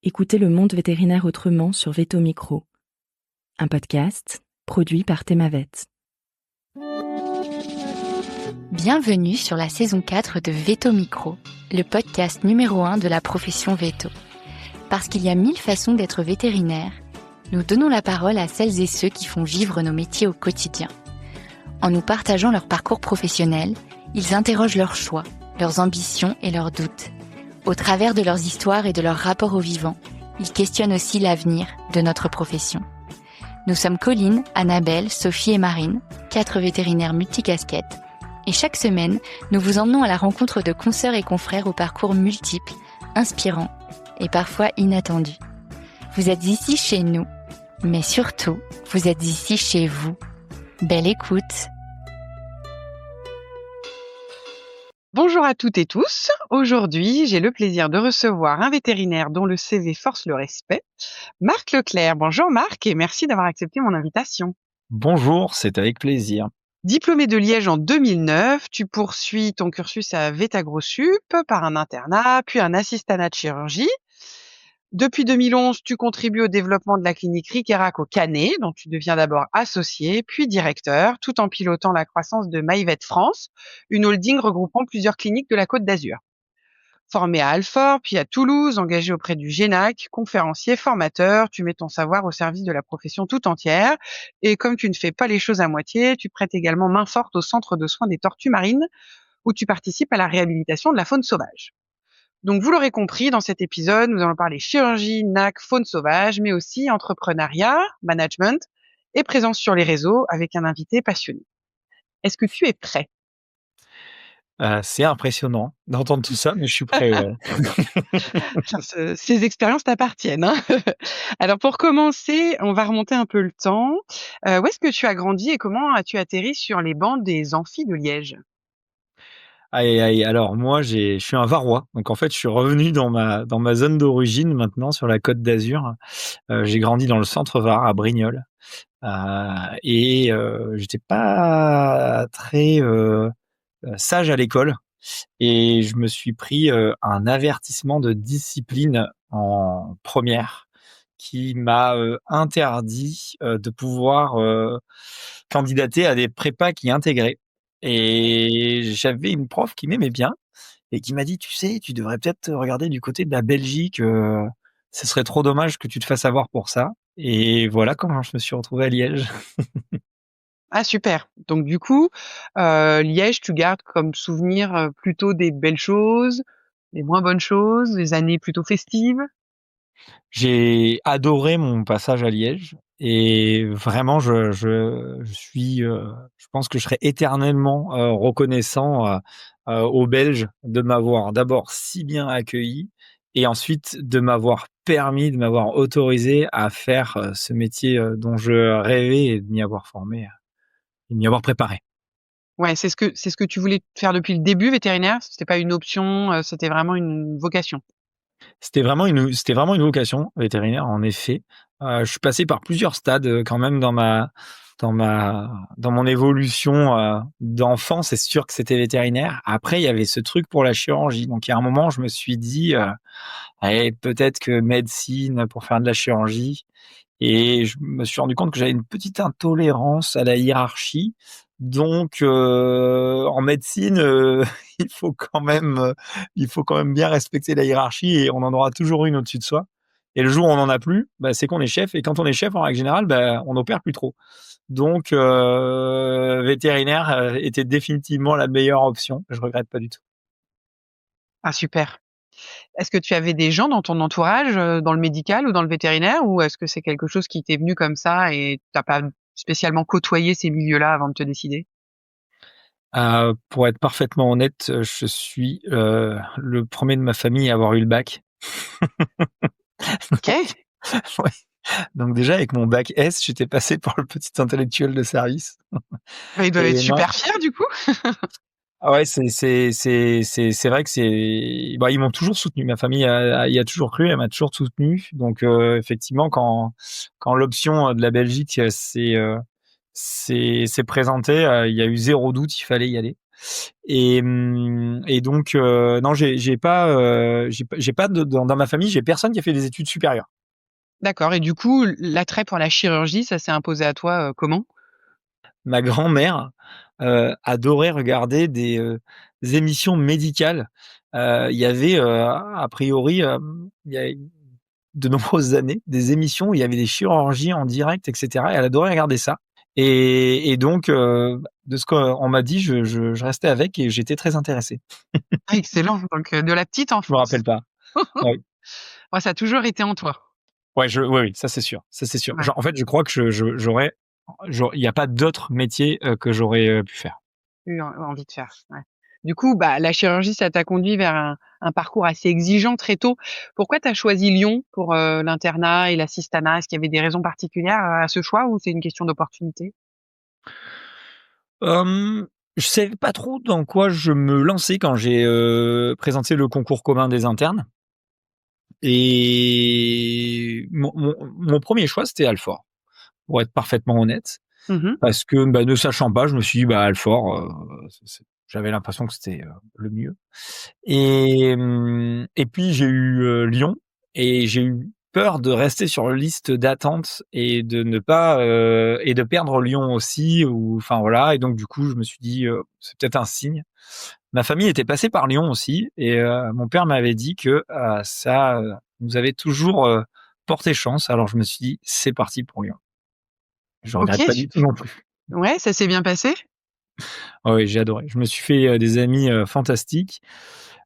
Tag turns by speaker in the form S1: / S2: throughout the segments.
S1: Écoutez le monde vétérinaire autrement sur Veto Micro, un podcast produit par Thémavet.
S2: Bienvenue sur la saison 4 de Veto Micro, le podcast numéro 1 de la profession veto. Parce qu'il y a 1000 façons d'être vétérinaire, nous donnons la parole à celles et ceux qui font vivre nos métiers au quotidien. En nous partageant leur parcours professionnel, ils interrogent leurs choix, leurs ambitions et leurs doutes. Au travers de leurs histoires et de leur rapport au vivant, ils questionnent aussi l'avenir de notre profession. Nous sommes Colline, Annabelle, Sophie et Marine, 4 vétérinaires multicasquettes, et chaque semaine, nous vous emmenons à la rencontre de consoeurs et confrères aux parcours multiples, inspirants et parfois inattendus. Vous êtes ici chez nous, mais surtout, vous êtes ici chez vous. Belle écoute!
S3: Bonjour à toutes et tous. Aujourd'hui, j'ai le plaisir de recevoir un vétérinaire dont le CV force le respect, Marc Leclerc. Bonjour Marc et merci d'avoir accepté mon invitation.
S4: Bonjour, c'est avec plaisir.
S3: Diplômé de Liège en 2009, tu poursuis ton cursus à VétagroSup par un internat, puis un assistanat de chirurgie. Depuis 2011, tu contribues au développement de la clinique Riquerac au Canet, dont tu deviens d'abord associé, puis directeur, tout en pilotant la croissance de MyVet France, une holding regroupant plusieurs cliniques de la Côte d'Azur. Formé à Alfort, puis à Toulouse, engagé auprès du GENAC, conférencier, formateur, tu mets ton savoir au service de la profession tout entière. Et comme tu ne fais pas les choses à moitié, tu prêtes également main forte au centre de soins des tortues marines, où tu participes à la réhabilitation de la faune sauvage. Donc, vous l'aurez compris, dans cet épisode, nous allons parler chirurgie, NAC, faune sauvage, mais aussi entrepreneuriat, management et présence sur les réseaux avec un invité passionné. Est-ce que tu es prêt?
S4: C'est impressionnant d'entendre tout ça, mais je suis prêt, ouais.
S3: Ces expériences t'appartiennent, hein. Alors, pour commencer, on va remonter un peu le temps. Où est-ce que tu as grandi et comment as-tu atterri sur les bancs des amphis de Liège?
S4: Aïe, aïe, alors moi, je suis un Varois, donc en fait, je suis revenu dans ma zone d'origine maintenant sur la Côte d'Azur. J'ai grandi dans le centre Var, à Brignoles, et j'étais pas très, sage à l'école et je me suis pris, un avertissement de discipline en première qui m'a, interdit, de pouvoir, candidater à des prépas qui intégraient et j'avais une prof qui m'aimait bien et qui m'a dit: «Tu sais, tu devrais peut-être regarder du côté de la Belgique, ce serait trop dommage que tu te fasses avoir pour ça» et voilà comment je me suis retrouvé à Liège.
S3: Ah super. Donc du coup, Liège, tu gardes comme souvenir, plutôt des belles choses, des moins bonnes choses, des années plutôt festives?
S4: J'ai adoré mon passage à Liège et vraiment je suis, je pense que je serai éternellement, reconnaissant, aux Belges de m'avoir d'abord si bien accueilli et ensuite de m'avoir permis, de m'avoir autorisé à faire, ce métier, dont je rêvais et de m'y avoir formé, et de m'y avoir préparé.
S3: Ouais, c'est ce que tu voulais faire depuis le début, vétérinaire? C'était pas une option, c'était vraiment une vocation?
S4: C'était vraiment une vocation vétérinaire, en effet. Je suis passé par plusieurs stades, quand même dans mon évolution, d'enfant. C'est sûr que c'était vétérinaire. Après, il y avait ce truc pour la chirurgie. Donc il y a un moment, je me suis dit, «Allez, peut-être que médecine pour faire de la chirurgie». Et je me suis rendu compte que j'avais une petite intolérance à la hiérarchie. Donc, en médecine, il faut quand même, bien respecter la hiérarchie et on en aura toujours une au-dessus de soi. Et le jour où on n'en a plus, bah, c'est qu'on est chef et quand on est chef, en règle générale, bah, on n'opère plus trop. Donc, vétérinaire, était définitivement la meilleure option. Je regrette pas du tout.
S3: Ah super. Est-ce que tu avais des gens dans ton entourage, dans le médical ou dans le vétérinaire? Ou est-ce que c'est quelque chose qui t'est venu comme ça et tu as pas spécialement côtoyé ces milieux-là avant de te décider?
S4: Pour être parfaitement honnête, je suis, le premier de ma famille à avoir eu le bac. Donc
S3: OK.
S4: ouais, donc déjà avec mon bac S, j'étais passé pour le petit intellectuel de service
S3: Bah, ils doivent être
S4: et non,
S3: super fiers du coup?
S4: ah ouais, c'est vrai que c'est bah, ils m'ont toujours soutenu. Ma famille y a toujours cru, elle m'a toujours soutenu. Donc effectivement, quand l'option, de la Belgique, s'est présentée, il y a eu zéro doute, il fallait y aller. Et donc non, j'ai pas dans ma famille, j'ai personne qui a fait des études supérieures.
S3: D'accord, et du coup, l'attrait pour la chirurgie, ça s'est imposé à toi, comment?
S4: Ma grand-mère adorait regarder des émissions médicales. Il y avait a priori, il y a de nombreuses années, des émissions où il y avait des chirurgies en direct, et cetera. Elle adorait regarder ça. Et donc, de ce qu'on m'a dit, je restais avec et j'étais très intéressé.
S3: Ah excellent, donc de la petite
S4: Je me
S3: enfance.
S4: rappelle pas. Ouais.
S3: Ouais, ça a toujours été en toi?
S4: Ouais, oui, ça c'est sûr, ça c'est sûr.
S3: Ouais.
S4: Genre, en fait, je crois que il y a pas d'autres métiers que j'aurais pu faire.
S3: Eu envie de faire, ouais. Du coup, bah, la chirurgie, ça t'a conduit vers un parcours assez exigeant très tôt. Pourquoi tu as choisi Lyon pour, l'internat et l'assistanat? Est-ce qu'il y avait des raisons particulières à ce choix ou c'est une question d'opportunité?
S4: Je savais pas trop dans quoi je me lançais quand j'ai présenté le concours commun des internes. Et mon 1er choix, c'était Alfort, pour être parfaitement honnête.
S3: Mmh.
S4: Parce que, bah, ne sachant pas, je me suis dit: «Bah, Alfort, j'avais l'impression que c'était le mieux. Et puis j'ai eu Lyon, et j'ai eu peur de rester sur la liste d'attente et de ne pas et de perdre Lyon aussi, ou enfin voilà. Et donc du coup, je me suis dit c'est peut-être un signe. Ma famille était passée par Lyon aussi, et mon père m'avait dit que ça nous avait toujours porté chance. Alors je me suis dit: «C'est parti pour Lyon». Je regrette
S3: OK,
S4: pas du tout non plus.
S3: ouais, ça s'est bien passé?
S4: Ah oui, j'ai adoré. Je me suis fait des amis fantastiques,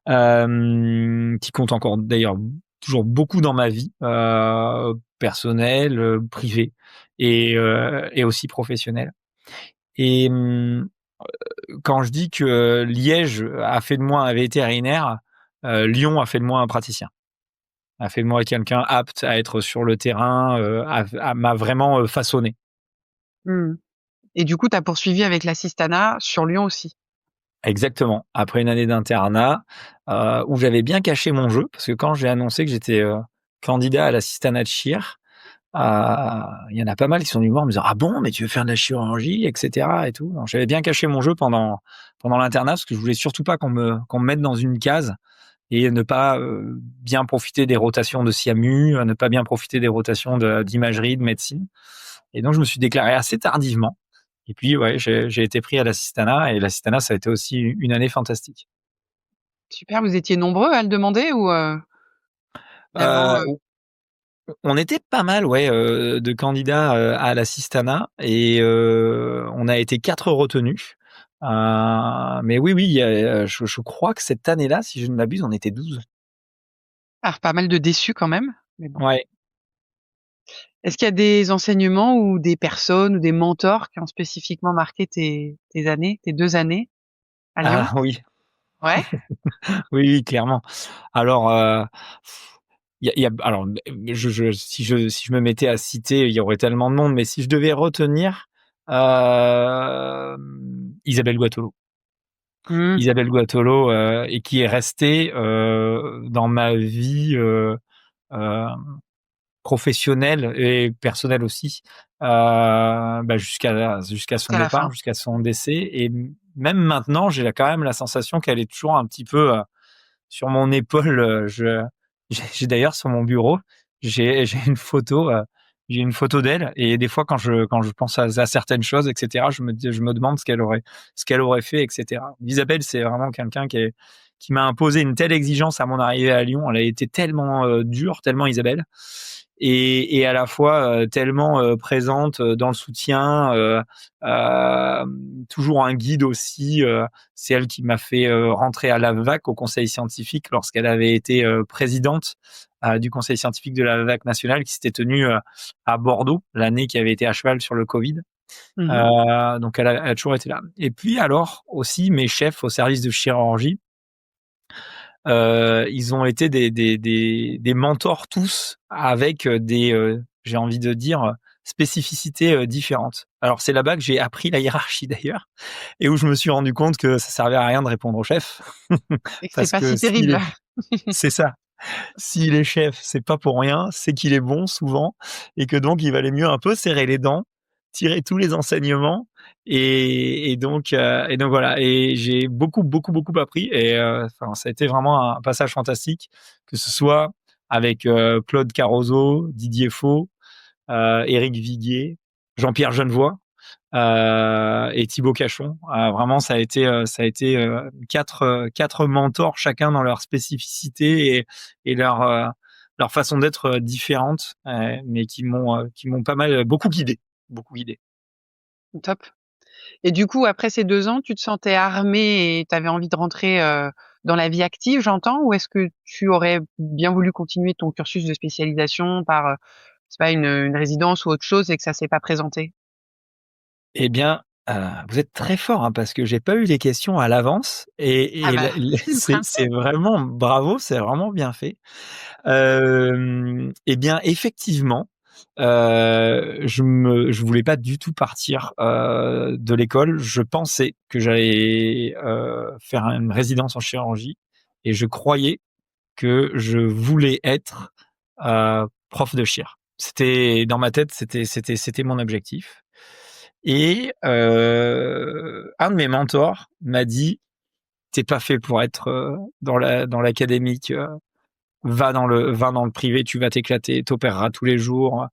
S4: qui comptent encore d'ailleurs toujours beaucoup dans ma vie, personnelle, privée, et aussi professionnelle. Et quand je dis que Liège a fait de moi un vétérinaire, Lyon a fait de moi un praticien. A fait de moi quelqu'un apte à être sur le terrain, m'a vraiment façonné.
S3: Mmh, et du coup, tu as poursuivi avec l'assistanat sur Lyon aussi?
S4: Exactement. Après une année d'internat, où j'avais bien caché mon jeu, parce que quand j'ai annoncé que j'étais candidat à l'assistanat de chir, il y en a pas mal qui sont venus me voir en me disant: «Ah bon, mais tu veux faire de la chirurgie?» et cetera et tout. Donc j'avais bien caché mon jeu pendant l'internat, parce que je voulais surtout pas qu'on me mette dans une case, et ne pas bien profiter des rotations de SIAMU, ne pas bien profiter des rotations d'imagerie, de médecine. Et donc je me suis déclaré assez tardivement. Et puis ouais, j'ai été pris à l'assistanat, et l'assistanat, ça a été aussi une année fantastique.
S3: Super, vous étiez nombreux à le demander ou finalement,
S4: Heu, on était pas mal, ouais, de candidats à l'assistanat, et on a été 4 retenus. Mais oui, oui, il y a, je crois que cette année-là, si je ne m'abuse, on était 12.
S3: pas mal de déçus quand même, mais bon.
S4: Ouais.
S3: Est-ce qu'il y a des enseignements ou des personnes ou des mentors qui ont spécifiquement marqué tes années, tes 2 années à Lyon?
S4: Ah oui,
S3: Ouais?
S4: oui, oui, clairement. Alors, il y a alors, si je me mettais à citer, il y aurait tellement de monde, mais si je devais retenir, Isabelle Guattolo.
S3: Mmh.
S4: Isabelle Guattolo, et qui est restée dans ma vie hem, professionnelle et personnelle aussi, bah, jusqu'à son
S3: Jusqu'à la
S4: départ,
S3: fin.
S4: jusqu'à son décès. Et même maintenant, j'ai quand même la sensation qu'elle est toujours un petit peu sur mon épaule. J'ai d'ailleurs sur mon bureau, j'ai une photo, d'elle, et des fois quand je pense à certaines choses, et cetera, je me demande ce qu'elle aurait fait, et cetera. Isabelle, c'est vraiment quelqu'un qui m'a imposé une telle exigence à mon arrivée à Lyon. Elle a été tellement dure, tellement Isabelle, et à la fois tellement présente dans le soutien, toujours un guide aussi. C'est elle qui m'a fait rentrer à l'AVAC, au conseil scientifique, lorsqu'elle avait été présidente du conseil scientifique de la l'AVAC nationale, qui s'était tenu à Bordeaux l'année qui avait été à cheval sur le Covid.
S3: Mmh mh.
S4: Donc elle a toujours été là. Et puis alors aussi mes chefs au service de chirurgie, ils ont été des mentors tous, avec des j'ai envie de dire, spécificités différentes. Alors c'est là-bas que j'ai appris la hiérarchie d'ailleurs, et où je me suis rendu compte que ça servait à rien de répondre au chef.
S3: Et que c'est
S4: Parce
S3: pas
S4: que
S3: si terrible.
S4: c'est ça. S'il est chef, c'est pas pour rien, c'est qu'il est bon souvent, et que donc il valait mieux un peu serrer les dents, tirer tous les enseignements et donc voilà. Et j'ai beaucoup appris et enfin, ça a été vraiment un passage fantastique, que ce soit avec Claude Caroso, Didier Faux, Éric Viguier, Jean-Pierre Genevoix et Thibaut Cachon. Vraiment, ça a été quatre mentors, chacun dans leur spécificité et leur façon d'être différente, mais qui m'ont pas mal beaucoup guidé, beaucoup guidé.
S3: Top. Et du coup, après ces 2 ans, tu te sentais armé et tu avais envie de rentrer dans la vie active, j'entends, ou est-ce que tu aurais bien voulu continuer ton cursus de spécialisation par, c'est pas une résidence ou autre chose et que ça s'est pas présenté?
S4: Eh bien, vous êtes très fort, hein, parce que j'ai pas eu les questions à l'avance
S3: Ah
S4: et
S3: bah,
S4: la
S3: c'est le
S4: c'est
S3: principe.
S4: vraiment bravo, c'est vraiment bien fait. Eh bien, effectivement, je voulais pas du tout partir de l'école. Je pensais que j'allais faire une résidence en chirurgie et je croyais que je voulais être prof de chir. C'était dans ma tête, c'était mon objectif. Et un de mes mentors m'a dit: «T'es pas fait pour être dans l'académique. Va dans le privé, tu vas t'éclater, t'opéreras tous les jours.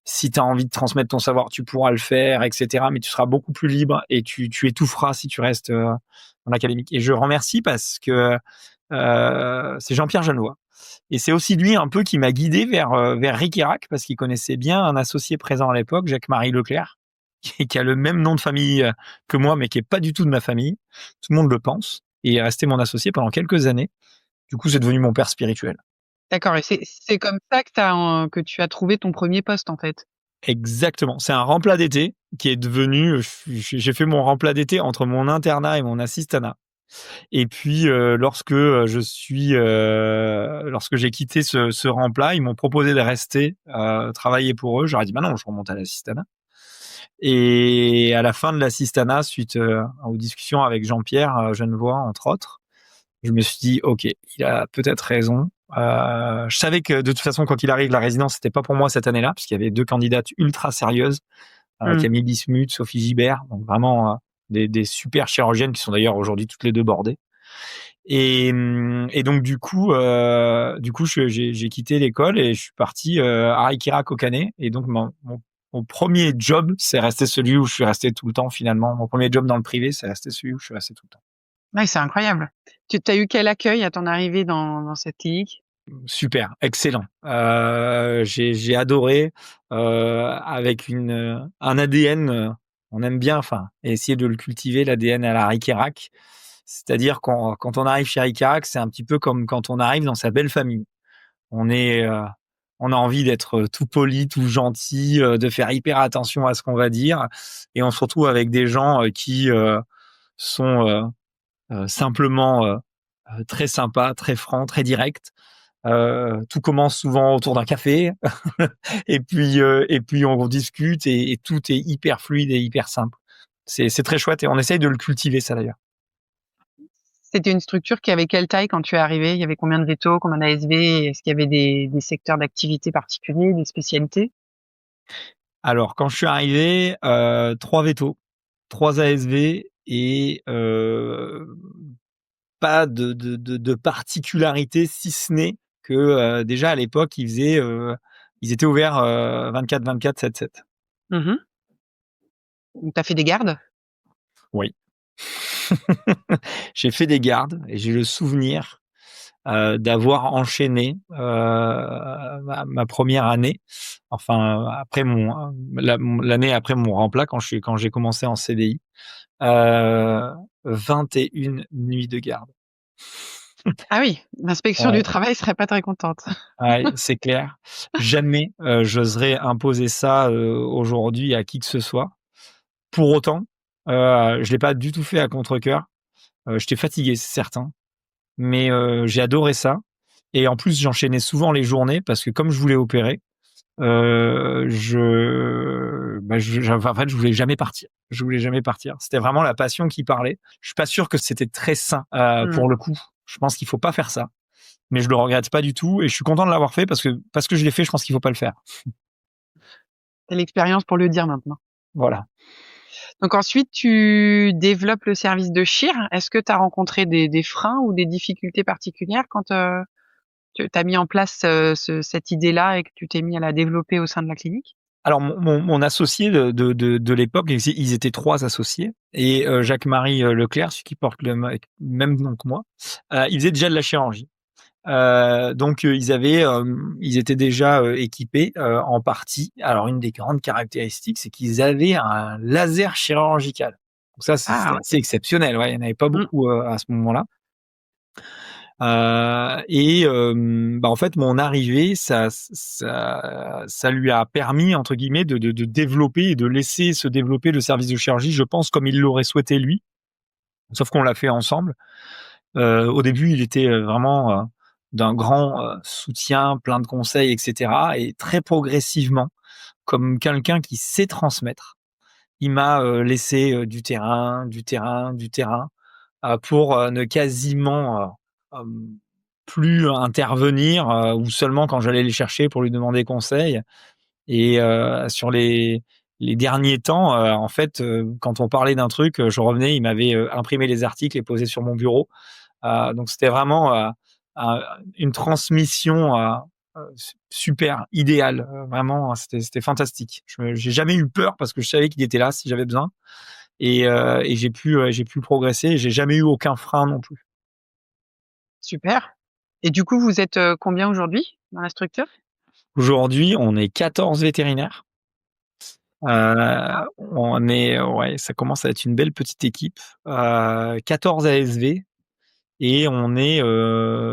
S4: Si tu as envie de transmettre ton savoir, tu pourras le faire, etc. Mais tu seras beaucoup plus libre et tu étoufferas si tu restes dans l'académique.» Et je remercie parce que c'est Jean-Pierre Genevoix. Et c'est aussi lui un peu qui m'a guidé vers Ric Irac, parce qu'il connaissait bien un associé présent à l'époque, Jacques-Marie Leclerc, qui a le même nom de famille que moi, mais qui est pas du tout de ma famille. Tout le monde le pense. Et il est resté mon associé pendant quelques années. Du coup, c'est devenu mon père spirituel.
S3: D'accord, et c'est comme ça que tu as trouvé ton premier poste, en fait?
S4: Exactement. C'est un remplat d'été qui est devenu. J'ai fait mon remplat d'été entre mon internat et mon assistanat. Et puis lorsque j'ai quitté ce remplat, ils m'ont proposé de rester travailler pour eux. J'aurais dit bah non, je remonte à l'assistanat. Et à la fin de l'assistanat, suite aux discussions avec Jean-Pierre Genevoix entre autres, je me suis dit ok, il a peut-être raison. Je savais que de toute façon, quand il arrive, la résidence c'était pas pour moi cette année-là, parce qu'il y avait 2 candidates ultra sérieuses,
S3: Mmh.
S4: Camille Bismuth, Sophie Gibert, donc vraiment des super chirurgiennes qui sont d'ailleurs aujourd'hui toutes les deux bordées. Et donc du coup, j'ai quitté l'école et je suis parti à Ric-Irac au Canet. Et donc mon premier job, c'est resté celui où je suis resté tout le temps finalement. Mon premier job dans le privé, c'est resté celui où je suis resté tout le temps.
S3: Ouais, c'est incroyable. Tu as eu quel accueil à ton arrivée dans cette clinique?
S4: Super, excellent. J'ai adoré avec un ADN. On aime bien, enfin, essayer de le cultiver, l'ADN à la Ric-Irac. C'est-à-dire quand on arrive chez Ric-Irac, c'est un petit peu comme quand on arrive dans sa belle famille. On est, on a envie d'être tout poli, tout gentil, de faire hyper attention à ce qu'on va dire, et on se retrouve avec des gens qui sont simplement très sympas, très francs, très directs. Tout commence souvent autour d'un café et puis on discute et tout est hyper fluide et hyper simple. C'est très chouette et on essaye de le cultiver ça d'ailleurs.
S3: C'était une structure qui avait quelle taille quand tu es arrivé? Il y avait combien de vétos, combien d'ASV? Est-ce qu'il y avait des secteurs d'activité particuliers, des spécialités?
S4: Alors quand je suis arrivé, 3 vétos, 3 ASV et pas de particularité, si ce n'est que déjà à l'époque ils étaient ouverts 24/24, 7/7.
S3: Mmh. Donc tu as fait des gardes?
S4: Oui. J'ai fait des gardes et j'ai le souvenir d'avoir enchaîné ma première année, enfin après l'année après mon remplat, quand j'ai commencé en CDI, 21 nuits de garde.
S3: Ah oui, l'inspection du
S4: Ouais,
S3: travail serait pas très contente.
S4: ouais, c'est clair. Jamais j'oserais imposer ça aujourd'hui à qui que ce soit. Pour autant, je l'ai pas du tout fait à contre-cœur. J'étais fatigué, c'est certain, mais j'ai adoré ça. Et en plus, j'enchaînais souvent les journées parce que comme je voulais opérer, en fait, je voulais jamais partir. Je voulais jamais partir. C'était vraiment la passion qui parlait. Je suis pas sûr que c'était très sain
S3: Mmh.
S4: pour le coup. Je pense qu'il faut pas faire ça, mais je le regrette pas du tout et je suis content de l'avoir fait parce que je l'ai fait. Je pense qu'il faut pas le faire.
S3: Tu as l'expérience pour le dire maintenant.
S4: Voilà.
S3: Donc ensuite, tu développes le service de chir. Est-ce que tu as rencontré des freins ou des difficultés particulières quand tu as mis en place cette idée-là et que tu t'es mis à la développer au sein de la clinique?
S4: Alors mon associé de l'époque, ils étaient 3 associés et Jacques-Marie Leclerc, celui qui porte le même nom que moi, il faisait déjà de la chirurgie. Donc ils étaient déjà équipés en partie. Alors une des grandes caractéristiques, c'est qu'ils avaient un laser chirurgical. Donc ça,
S3: Ah
S4: c'était assez
S3: ouais.
S4: exceptionnel. Ouais, il n'y en avait pas
S3: Mmh.
S4: beaucoup à ce moment-là. En fait, mon arrivée, ça lui a permis entre guillemets de développer et de laisser se développer le service de chirurgie, je pense, comme il l'aurait souhaité lui. Sauf qu'on l'a fait ensemble. Au début, il était vraiment d'un grand soutien, plein de conseils, etc. Et très progressivement, comme quelqu'un qui sait transmettre, il m'a laissé du terrain, pour ne quasiment plus intervenir ou seulement quand j'allais les chercher pour lui demander conseil. Et sur les derniers temps, en fait, quand on parlait d'un truc, je revenais, il m'avait imprimé les articles et posé sur mon bureau. Donc c'était vraiment une transmission super idéale. Vraiment, c'était fantastique. J'ai jamais eu peur parce que je savais qu'il était là si j'avais besoin et j'ai pu progresser. Et j'ai jamais eu aucun frein non plus.
S3: Super. Et du coup, vous êtes combien aujourd'hui dans la structure?
S4: Aujourd'hui, on est 14 vétérinaires. On est ouais, ça commence à être une belle petite équipe. 14 ASV et on est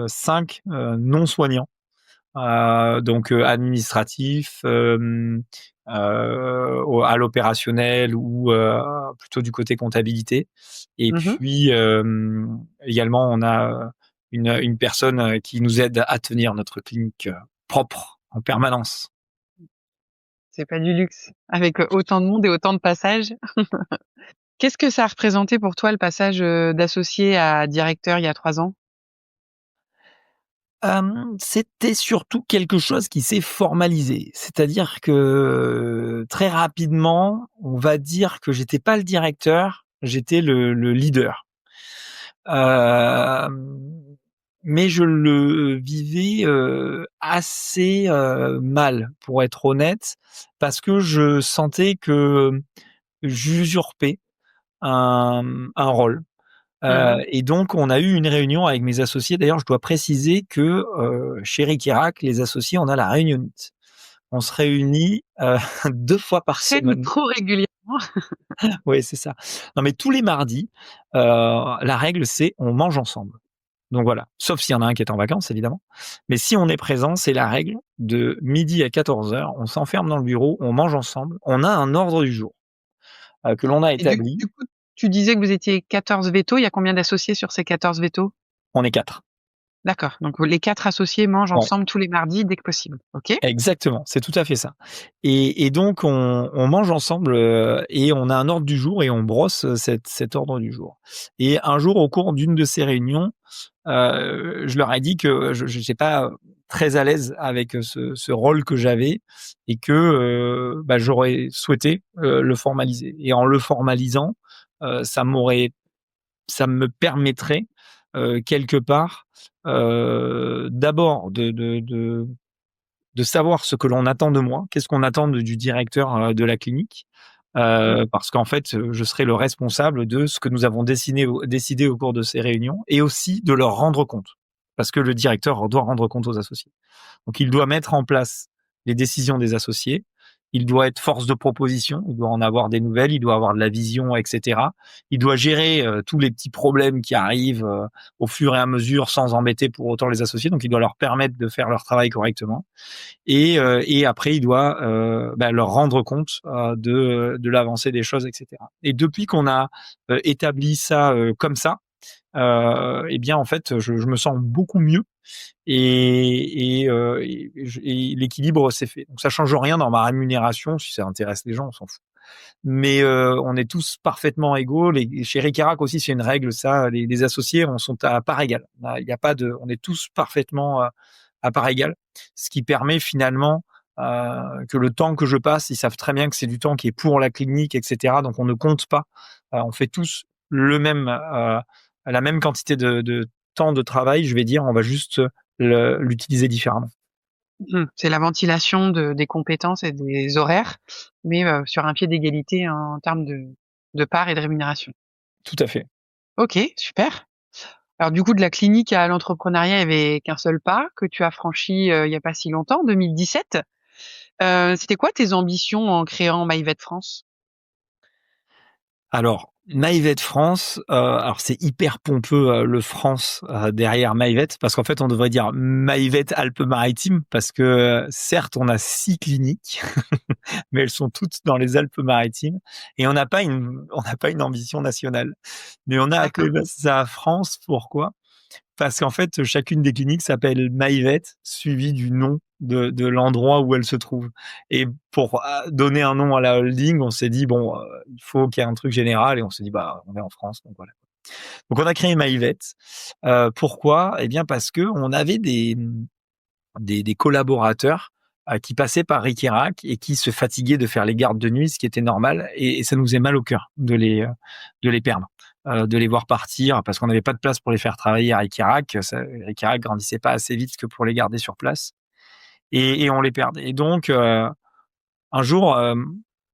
S4: 5 non soignants. Donc administratif, à l'opérationnel ou plutôt du côté comptabilité. Et
S3: Mmh.
S4: puis également, on a une personne qui nous aide à tenir notre clinique propre en permanence.
S3: C'est pas du luxe avec autant de monde et autant de passages. Qu'est-ce que ça a représenté pour toi le passage d'associé à directeur il y a 3 ans?
S4: C'était surtout quelque chose qui s'est formalisé. C'est-à-dire que très rapidement, on va dire que j'étais pas le directeur, j'étais le leader. Hem, mais je le vivais, assez, mal, pour être honnête, parce que je sentais que j'usurpais un rôle.
S3: Mmh.
S4: Et donc on a eu une réunion avec mes associés. D'ailleurs, je dois préciser que, chez Ricirac, les associés, on a la réunionnite. On se réunit, 2 fois par
S3: Très ou
S4: semaine.
S3: trop régulièrement?
S4: Oui, c'est ça. Non, mais tous les mardis, la règle, c'est on mange ensemble. Donc voilà, sauf s'il y en a un qui est en vacances, évidemment. Mais si on est présent, c'est la règle de midi à 14h, on s'enferme dans le bureau, on mange ensemble, on a un ordre du jour que l'on a
S3: Et du
S4: établi.
S3: du coup, tu disais que vous étiez 14 vétos, il y a combien d'associés sur ces 14 vétos?
S4: On est 4.
S3: D'accord, donc les 4 associés mangent
S4: Ouais,
S3: ensemble tous les mardis dès que possible. OK.
S4: exactement, c'est tout à fait ça. Et donc on mange ensemble et on a un ordre du jour et on brosse cet ordre du jour. Et un jour, au cours d'une de ces réunions, je leur ai dit que je n'étais pas très à l'aise avec ce rôle que j'avais et que j'aurais souhaité le formaliser. Et en le formalisant, ça me permettrait quelque part d'abord de savoir ce que l'on attend de moi, qu'est-ce qu'on attend du directeur de la clinique,
S3: Mmh.
S4: parce qu'en fait, je serai le responsable de ce que nous avons décidé au cours de ces réunions et aussi de leur rendre compte, parce que le directeur doit rendre compte aux associés. Donc il doit mettre en place les décisions des associés, il doit être force de proposition, il doit en avoir des nouvelles, il doit avoir de la vision, etc. Il doit gérer tous les petits problèmes qui arrivent au fur et à mesure sans embêter pour autant les associés, donc il doit leur permettre de faire leur travail correctement et après il doit leur rendre compte de l'avancée des choses, etc. Et depuis qu'on a établi ça comme ça, et bien en fait je me sens beaucoup mieux et l'équilibre s'est fait. Donc ça change rien dans ma rémunération, si ça intéresse les gens, on s'en fout. Mais on est tous parfaitement égaux. Chez Ricarac aussi, c'est une règle, ça. Les associés, on sont à part égale. Il y a pas de, on est tous parfaitement à part égale, ce qui permet finalement que le temps que je passe, ils savent très bien que c'est du temps qui est pour la clinique, etc. Donc on ne compte pas. On fait tous la même quantité de temps de travail, je vais dire. On va juste l'utiliser différemment.
S3: C'est la ventilation des compétences et des horaires, mais sur un pied d'égalité en termes de parts et de rémunération.
S4: Tout à fait.
S3: OK, super. Alors du coup, de la clinique à l'entrepreneuriat, il y avait qu'un seul pas que tu as franchi, il y a pas si longtemps, 2017. C'était quoi tes ambitions en créant MyVet France?
S4: Alors, MyVet France, alors c'est hyper pompeux, le France, derrière MyVet, parce qu'en fait, on devrait dire MyVet Alpes-Maritimes, parce que, certes, on a 6 cliniques, mais elles sont toutes dans les Alpes-Maritimes et on n'a pas une ambition nationale. Mais on a
S3: D'accord.
S4: appelé ça France, pourquoi? Parce qu'en fait, chacune des cliniques s'appelle MyVet, suivi du nom de l'endroit où elle se trouve. Et pour donner un nom à la holding, on s'est dit, bon, il faut qu'il y ait un truc général. Et on s'est dit, bah, on est en France, donc voilà. Donc on a créé MyVet. Pourquoi? Eh bien parce que on avait des collaborateurs qui passaient par Ric-et-Rac et qui se fatiguaient de faire les gardes de nuit, ce qui était normal, et ça nous faisait mal au cœur de les perdre, de les voir partir, parce qu'on n'avait pas de place pour les faire travailler à Ric-et-Rac. Ric-et-Rac grandissait pas assez vite que pour les garder sur place, et on les perdait. Et donc un jour,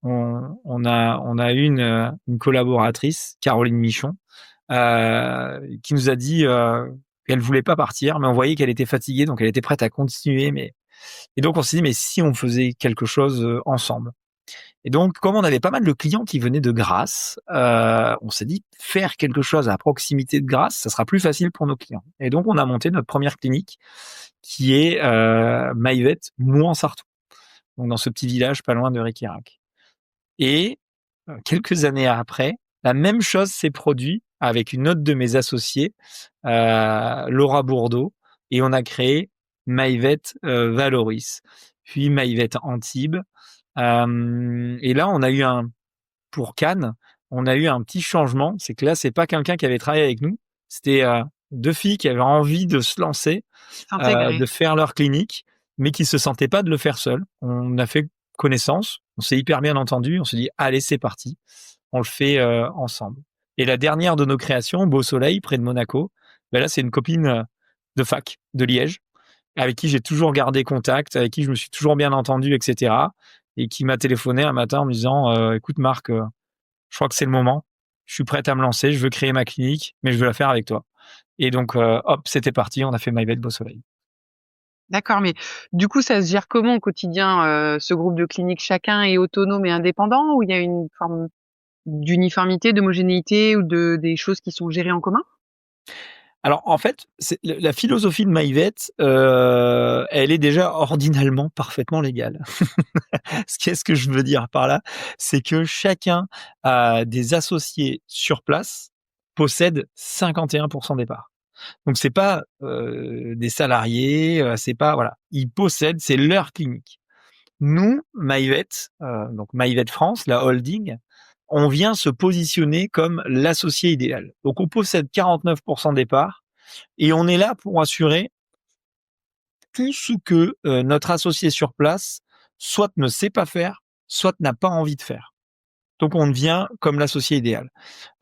S4: on a eu une collaboratrice, Caroline Michon, qui nous a dit qu'elle voulait pas partir, mais on voyait qu'elle était fatiguée, donc elle était prête à continuer. Et donc on s'est dit, mais si on faisait quelque chose ensemble? Et donc, comme on avait pas mal de clients qui venaient de Grasse, on s'est dit, faire quelque chose à proximité de Grasse, ça sera plus facile pour nos clients. Et donc on a monté notre première clinique, qui est MyVet Mouans-Sartoux, donc dans ce petit village pas loin de Ric-et-Rac. Et quelques années après, la même chose s'est produite avec une autre de mes associées, Laura Bourdeau, et on a créé MyVet Valoris, puis MyVet Antibes. Et là, pour Cannes, on a eu un petit changement. C'est que là, c'est pas quelqu'un qui avait travaillé avec nous. C'était 2 filles qui avaient envie de se lancer,
S3: S'intégrer.
S4: de faire leur clinique, mais qui se sentaient pas de le faire seules. On a fait connaissance, on s'est hyper bien entendu, on s'est dit allez, c'est parti, on le fait ensemble. Et la dernière de nos créations, Beau Soleil, près de Monaco, ben là c'est une copine de fac de Liège, avec qui j'ai toujours gardé contact, avec qui je me suis toujours bien entendu, etc. Et qui m'a téléphoné un matin en me disant écoute Marc, je crois que c'est le moment, je suis prête à me lancer, je veux créer ma clinique, mais je veux la faire avec toi. Et donc hop, c'était parti, on a fait MyVet Beau Soleil.
S3: D'accord, mais du coup, ça se gère comment au quotidien, ce groupe de cliniques? Chacun est autonome et indépendant, ou il y a une forme d'uniformité, d'homogénéité, ou des choses qui sont gérées en commun?
S4: Alors en fait, c'est la philosophie de MyVet, elle est déjà ordinalement parfaitement légale. Ce que je veux dire par là, c'est que chacun des associés sur place possède 51% des parts. Donc c'est pas des salariés, c'est pas, voilà, ils possèdent, c'est leur clinique. Nous, MyVet, donc MyVet France, la holding, on vient se positionner comme l'associé idéal. Donc on possède 49% des parts et on est là pour assurer tout ce que notre associé sur place soit ne sait pas faire, soit n'a pas envie de faire. Donc on devient comme l'associé idéal.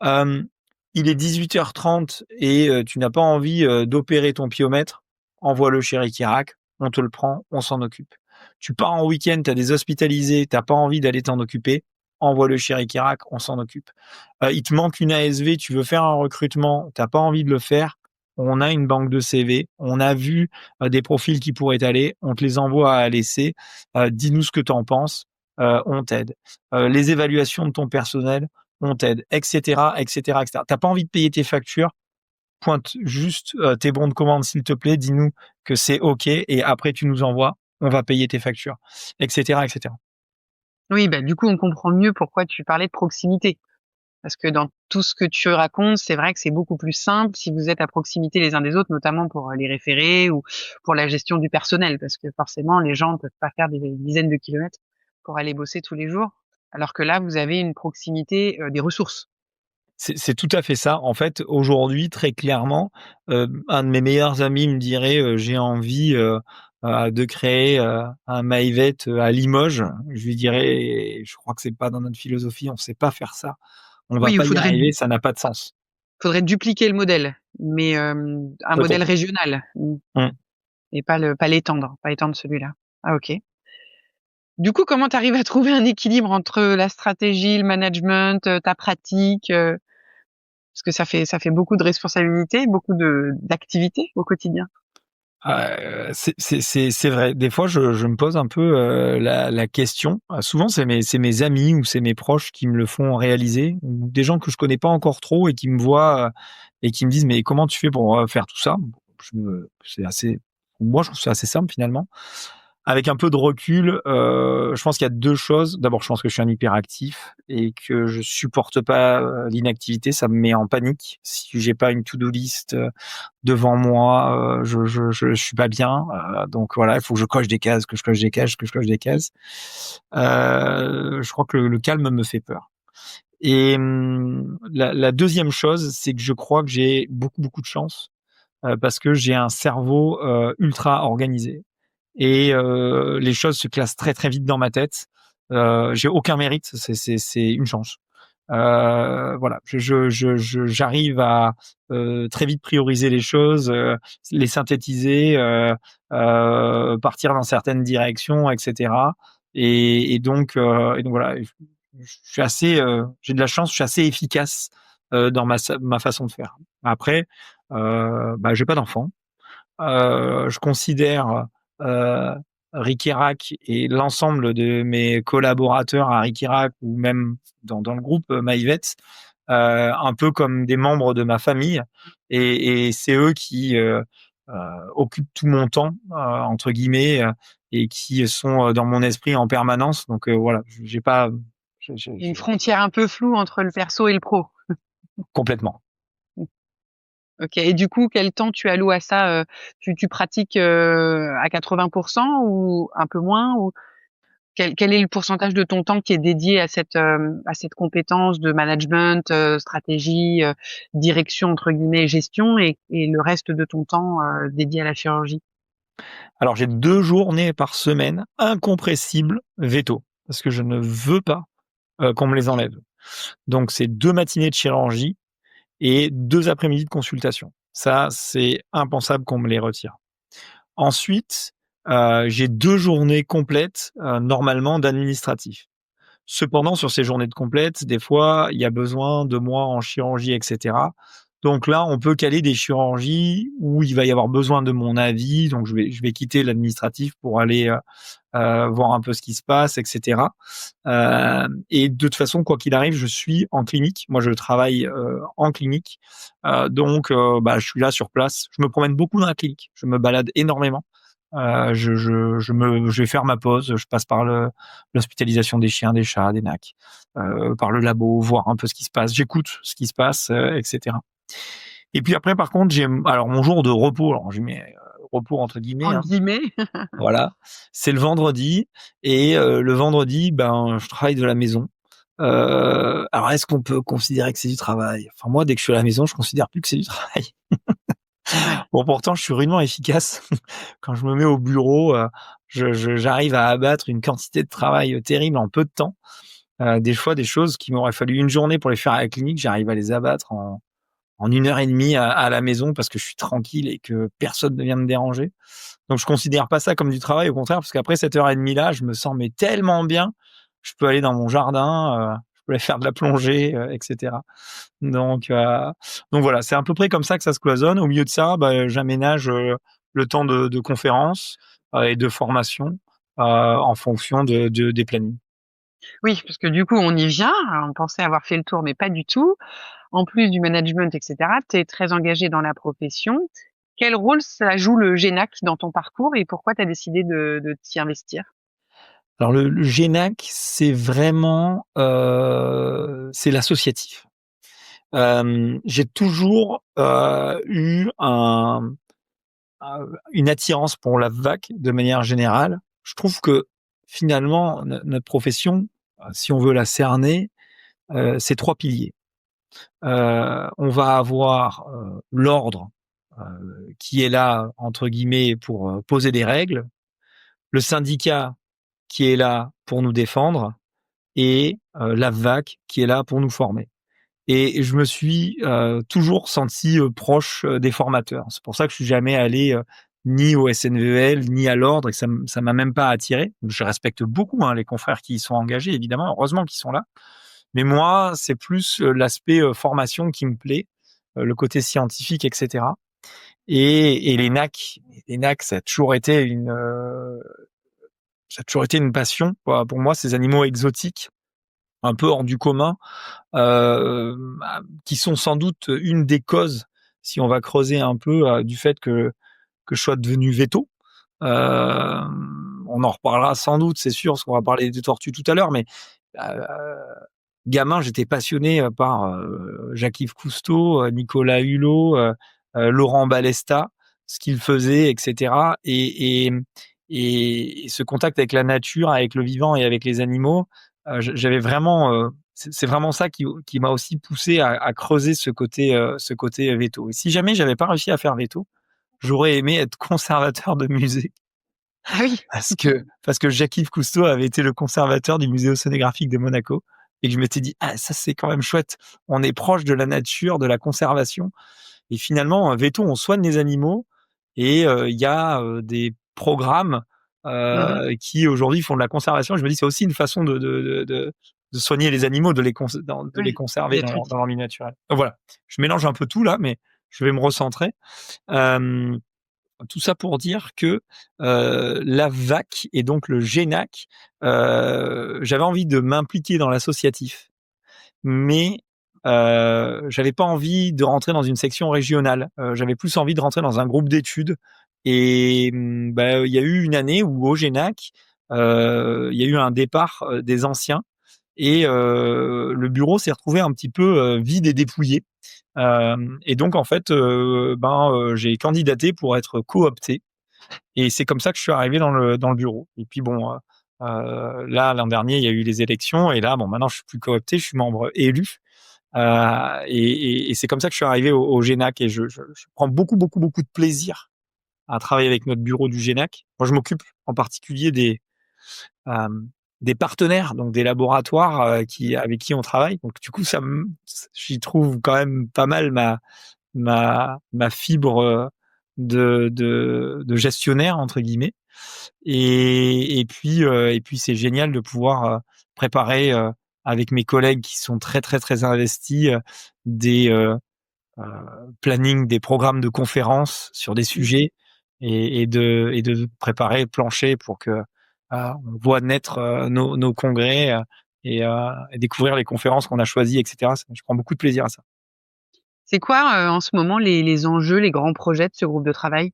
S4: Il est 18h30 et tu n'as pas envie d'opérer ton piomètre, envoie-le chez Ric-et-Rac, on te le prend, on s'en occupe. Tu pars en week-end, tu as des hospitalisés, tu n'as pas envie d'aller t'en occuper, envoie-le chez Ric-et-Rac, on s'en occupe. Il te manque une ASV, tu veux faire un recrutement, tu n'as pas envie de le faire, on a une banque de CV, on a vu des profils qui pourraient aller, on te les envoie à l'essai, dis-nous ce que tu en penses, on t'aide. Les évaluations de ton personnel, on t'aide, etc., etc., etc. T'as pas envie de payer tes factures, pointe juste tes bons de commande, s'il te plaît, dis-nous que c'est OK, et après tu nous envoies, on va payer tes factures, etc., etc.
S3: Oui, bah, du coup, on comprend mieux pourquoi tu parlais de proximité. Parce que dans tout ce que tu racontes, c'est vrai que c'est beaucoup plus simple si vous êtes à proximité les uns des autres, notamment pour les référés ou pour la gestion du personnel, parce que forcément, les gens ne peuvent pas faire des dizaines de kilomètres pour aller bosser tous les jours, alors que là, vous avez une proximité, des ressources.
S4: C'est tout à fait ça. En fait, aujourd'hui, très clairement, un de mes meilleurs amis me dirait, j'ai envie de créer un Maïvet à Limoges, je lui dirais, je crois que c'est pas dans notre philosophie, on sait pas faire ça, on va
S3: Oui, il
S4: pas y arriver, ça n'a pas de sens.
S3: faudrait dupliquer le modèle, mais un modèle
S4: Peut-être.
S3: régional, et pas l'étendre, pas étendre celui-là. Ah OK. Du coup, comment tu arrives à trouver un équilibre entre la stratégie, le management, ta pratique, parce que ça fait beaucoup de responsabilités, beaucoup d'activités au quotidien?
S4: C'est vrai. Des fois, je me pose un peu la question. Souvent, c'est mes amis ou c'est mes proches qui me le font réaliser, ou des gens que je connais pas encore trop et qui me voient et qui me disent: «Mais comment tu fais pour faire tout ça?» C'est assez moi, je trouve que c'est assez simple finalement. Avec un peu de recul, je pense qu'il y a 2 choses. D'abord, je pense que je suis un hyperactif et que je supporte pas l'inactivité, ça me met en panique. Si j'ai pas une to-do list devant moi, je suis pas bien. Donc voilà, il faut que je coche des cases, que je coche des cases, que je coche des cases. Je crois que le calme me fait peur. Et la 2e chose, c'est que je crois que j'ai beaucoup de chance, parce que j'ai un cerveau ultra organisé et les choses se classent très vite dans ma tête. J'ai aucun mérite, c'est une chance. Voilà, j'arrive à très vite prioriser les choses, les synthétiser, partir dans certaines directions, etc. Et donc voilà, je suis assez, j'ai de la chance, je suis assez efficace dans ma façon de faire. Après, j'ai pas d'enfant. Je considère euh, Rikirac et l'ensemble de mes collaborateurs à Rikirac ou même dans le groupe Maïvet un peu comme des membres de ma famille et c'est eux qui occupent tout mon temps entre guillemets et qui sont dans mon esprit en permanence. Donc voilà, j'ai pas
S3: Il y a une frontière un peu floue entre le perso et le pro.
S4: complètement.
S3: OK, et du coup, quel temps tu alloues à ça? Tu pratiques, à 80% ou un peu moins? Ou quel est le pourcentage de ton temps qui est dédié à cette compétence de management, stratégie, «direction» entre guillemets, gestion, et le reste de ton temps, dédié à la chirurgie?
S4: Alors j'ai 2 journées par semaine incompressibles veto parce que je ne veux pas qu'on me les enlève. Donc c'est 2 matinées de chirurgie et 2 après-midi de consultation. Ça, c'est impensable qu'on me les retire. Ensuite, j'ai 2 journées complètes, normalement d'administratif. Cependant, sur ces journées de complètes, des fois, il y a besoin de moi en chirurgie, et cetera. Donc là, on peut caler des chirurgies où il va y avoir besoin de mon avis. Donc je vais quitter l'administratif pour aller voir un peu ce qui se passe, et cetera. Et de toute façon, quoi qu'il arrive, je suis en clinique. Moi, je travaille en clinique, donc je suis là sur place. Je me promène beaucoup dans la clinique. Je me balade énormément. Je vais faire ma pause. Je passe par l'hospitalisation des chiens, des chats, des nacs, par le labo, voir un peu ce qui se passe. J'écoute ce qui se passe, etc. Et puis après, par contre, j'ai alors mon jour de repos. Alors je mets repos entre guillemets,
S3: En
S4: hein,
S3: guillemets.
S4: voilà, c'est le vendredi et le vendredi, je travaille de la maison. Alors est-ce qu'on peut considérer que c'est du travail? Enfin moi, dès que je suis à la maison, je considère plus que c'est du travail.
S3: Ouais.
S4: Bon, pourtant, je suis rudement efficace. Quand je me mets au bureau, j'arrive à abattre une quantité de travail terrible en peu de temps. Des fois, des choses qui m'auraient fallu une journée pour les faire à la clinique, j'arrive à les abattre en 1 heure et demie à la maison parce que je suis tranquille et que personne ne vient me déranger. Donc je considère pas ça comme du travail, au contraire, parce qu'après cette 1 heure et demie là, je me sens mais tellement bien, je peux aller dans mon jardin, je peux aller faire de la plongée, et cetera. Donc voilà, c'est à peu près comme ça que ça se cloisonne. Au milieu de ça, j'aménage le temps de conférences et de formation en fonction des plannings.
S3: Oui, parce que du coup, on y vient. On pensait avoir fait le tour, mais pas du tout. En plus du management, et cetera, tu es très engagé dans la profession. Quel rôle ça joue le GENAC dans ton parcours et pourquoi tu as décidé de t'y investir?
S4: Alors le GENAC, c'est vraiment c'est l'associatif. J'ai toujours eu une attirance pour la VAC de manière générale. Je trouve que finalement, notre profession, si on veut la cerner, c'est 3 piliers. On va avoir l'ordre qui est là, entre guillemets, pour poser des règles, le syndicat qui est là pour nous défendre et l'AVVAC qui est là pour nous former. Et je me suis toujours senti proche des formateurs. C'est pour ça que je suis jamais allé ni au SNVL, ni à l'ordre, et que ça m'a même pas attiré. Je respecte beaucoup les confrères qui y sont engagés, évidemment, heureusement qu'ils sont là. Mais moi, c'est plus l'aspect formation qui me plaît, le côté scientifique, etc. Et les NAC, ça a toujours été une passion. Pour moi, ces animaux exotiques, un peu hors du commun, qui sont sans doute une des causes, si on va creuser un peu, du fait que je sois devenu véto. On en reparlera sans doute, c'est sûr, parce qu'on va parler des tortues tout à l'heure, mais euh, gamin, j'étais passionné par Jacques-Yves Cousteau, Nicolas Hulot, Laurent Balesta, ce qu'ils faisaient, etc. Et ce contact avec la nature, avec le vivant et avec les animaux, j'avais vraiment, c'est vraiment ça qui m'a aussi poussé à creuser ce côté veto. Et si jamais j'avais pas réussi à faire veto, j'aurais aimé être conservateur de musée.
S3: Ah oui.
S4: Parce que Jacques-Yves Cousteau avait été le conservateur du musée océanographique de Monaco et que je m'étais dit ça c'est quand même chouette, on est proche de la nature, de la conservation, et finalement veto, on soigne les animaux, et il y a des programmes qui aujourd'hui font de la conservation. Je me dis c'est aussi une façon de soigner les animaux, de les conserver dans leur milieu naturel. Donc voilà, je mélange un peu tout là, mais je vais me recentrer. Tout ça pour dire que l'AVVAC et donc le GENAC, j'avais envie de m'impliquer dans l'associatif, mais j'avais pas envie de rentrer dans une section régionale. J'avais plus envie de rentrer dans un groupe d'études. Et il y a eu une année où au GENAC, il y a eu un départ des anciens, et le bureau s'est retrouvé un petit peu vide et dépouillé. Et donc en fait, j'ai candidaté pour être coopté, et c'est comme ça que je suis arrivé dans le bureau. Et puis bon, là l'an dernier il y a eu les élections, et là maintenant je suis plus coopté, je suis membre élu, et c'est comme ça que je suis arrivé au GENAC, et je prends beaucoup de plaisir à travailler avec notre bureau du GENAC. Moi je m'occupe en particulier des partenaires, donc des laboratoires avec qui on travaille. Donc du coup, j'y trouve quand même pas mal ma fibre de gestionnaire entre guillemets. Et puis c'est génial de pouvoir préparer avec mes collègues qui sont très très très investis des planning, des programmes de conférences sur des sujets, et de préparer le plancher pour que on voit naître nos congrès, et découvrir les conférences qu'on a choisies, etc. Je prends beaucoup de plaisir à ça.
S3: C'est quoi, en ce moment les enjeux, les grands projets de ce groupe de travail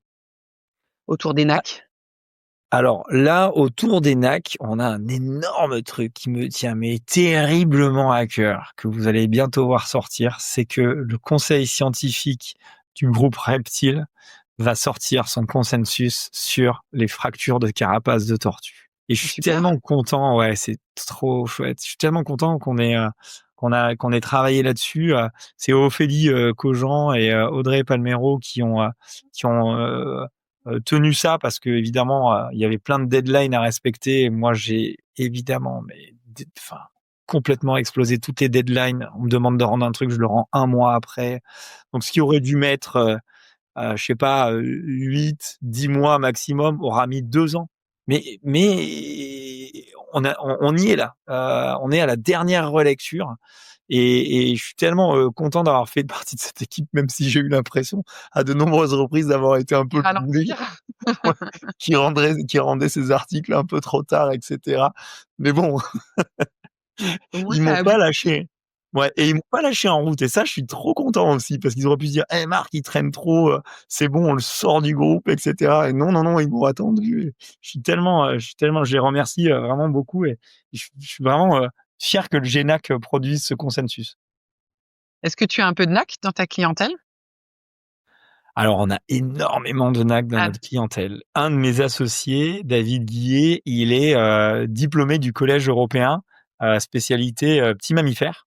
S3: autour des NAC?
S4: Alors là, autour des NAC, on a un énorme truc qui me tient mais terriblement à cœur, que vous allez bientôt voir sortir. C'est que le conseil scientifique du groupe Reptile va sortir son consensus sur les fractures de carapace de tortue. Et je suis tellement content, ouais, c'est trop chouette. Je suis tellement content qu'on ait travaillé là-dessus. C'est Ophélie Cogent et Audrey Palmero qui ont tenu ça, parce que évidemment il y avait plein de deadlines à respecter. Et moi j'ai évidemment complètement explosé toutes les deadlines. On me demande de rendre un truc, je le rends un mois après. Donc ce qui aurait dû mettre je sais pas, 8, 10 mois maximum, aura mis 2 ans. Mais on y est là. On est à la dernière relecture, et je suis tellement content d'avoir fait partie de cette équipe, même si j'ai eu l'impression à de nombreuses reprises d'avoir été un peu pourri, qui rendait ces articles un peu trop tard, etc. Mais bon, ils m'ont pas lâché. Ouais, et ils m'ont pas lâché en route, et ça je suis trop content aussi, parce qu'ils auraient pu se dire Marc il traîne trop, c'est bon, on le sort du groupe, etc. Et non, ils m'ont attendu. Je suis tellement, je les remercie vraiment beaucoup, et je suis vraiment fier que le GENAC produise ce consensus.
S3: Est-ce que tu as un peu de NAC dans ta clientèle?
S4: Alors on a énormément de NAC dans notre clientèle. Un de mes associés, David Guillet, il est diplômé du Collège européen, spécialité petits mammifères.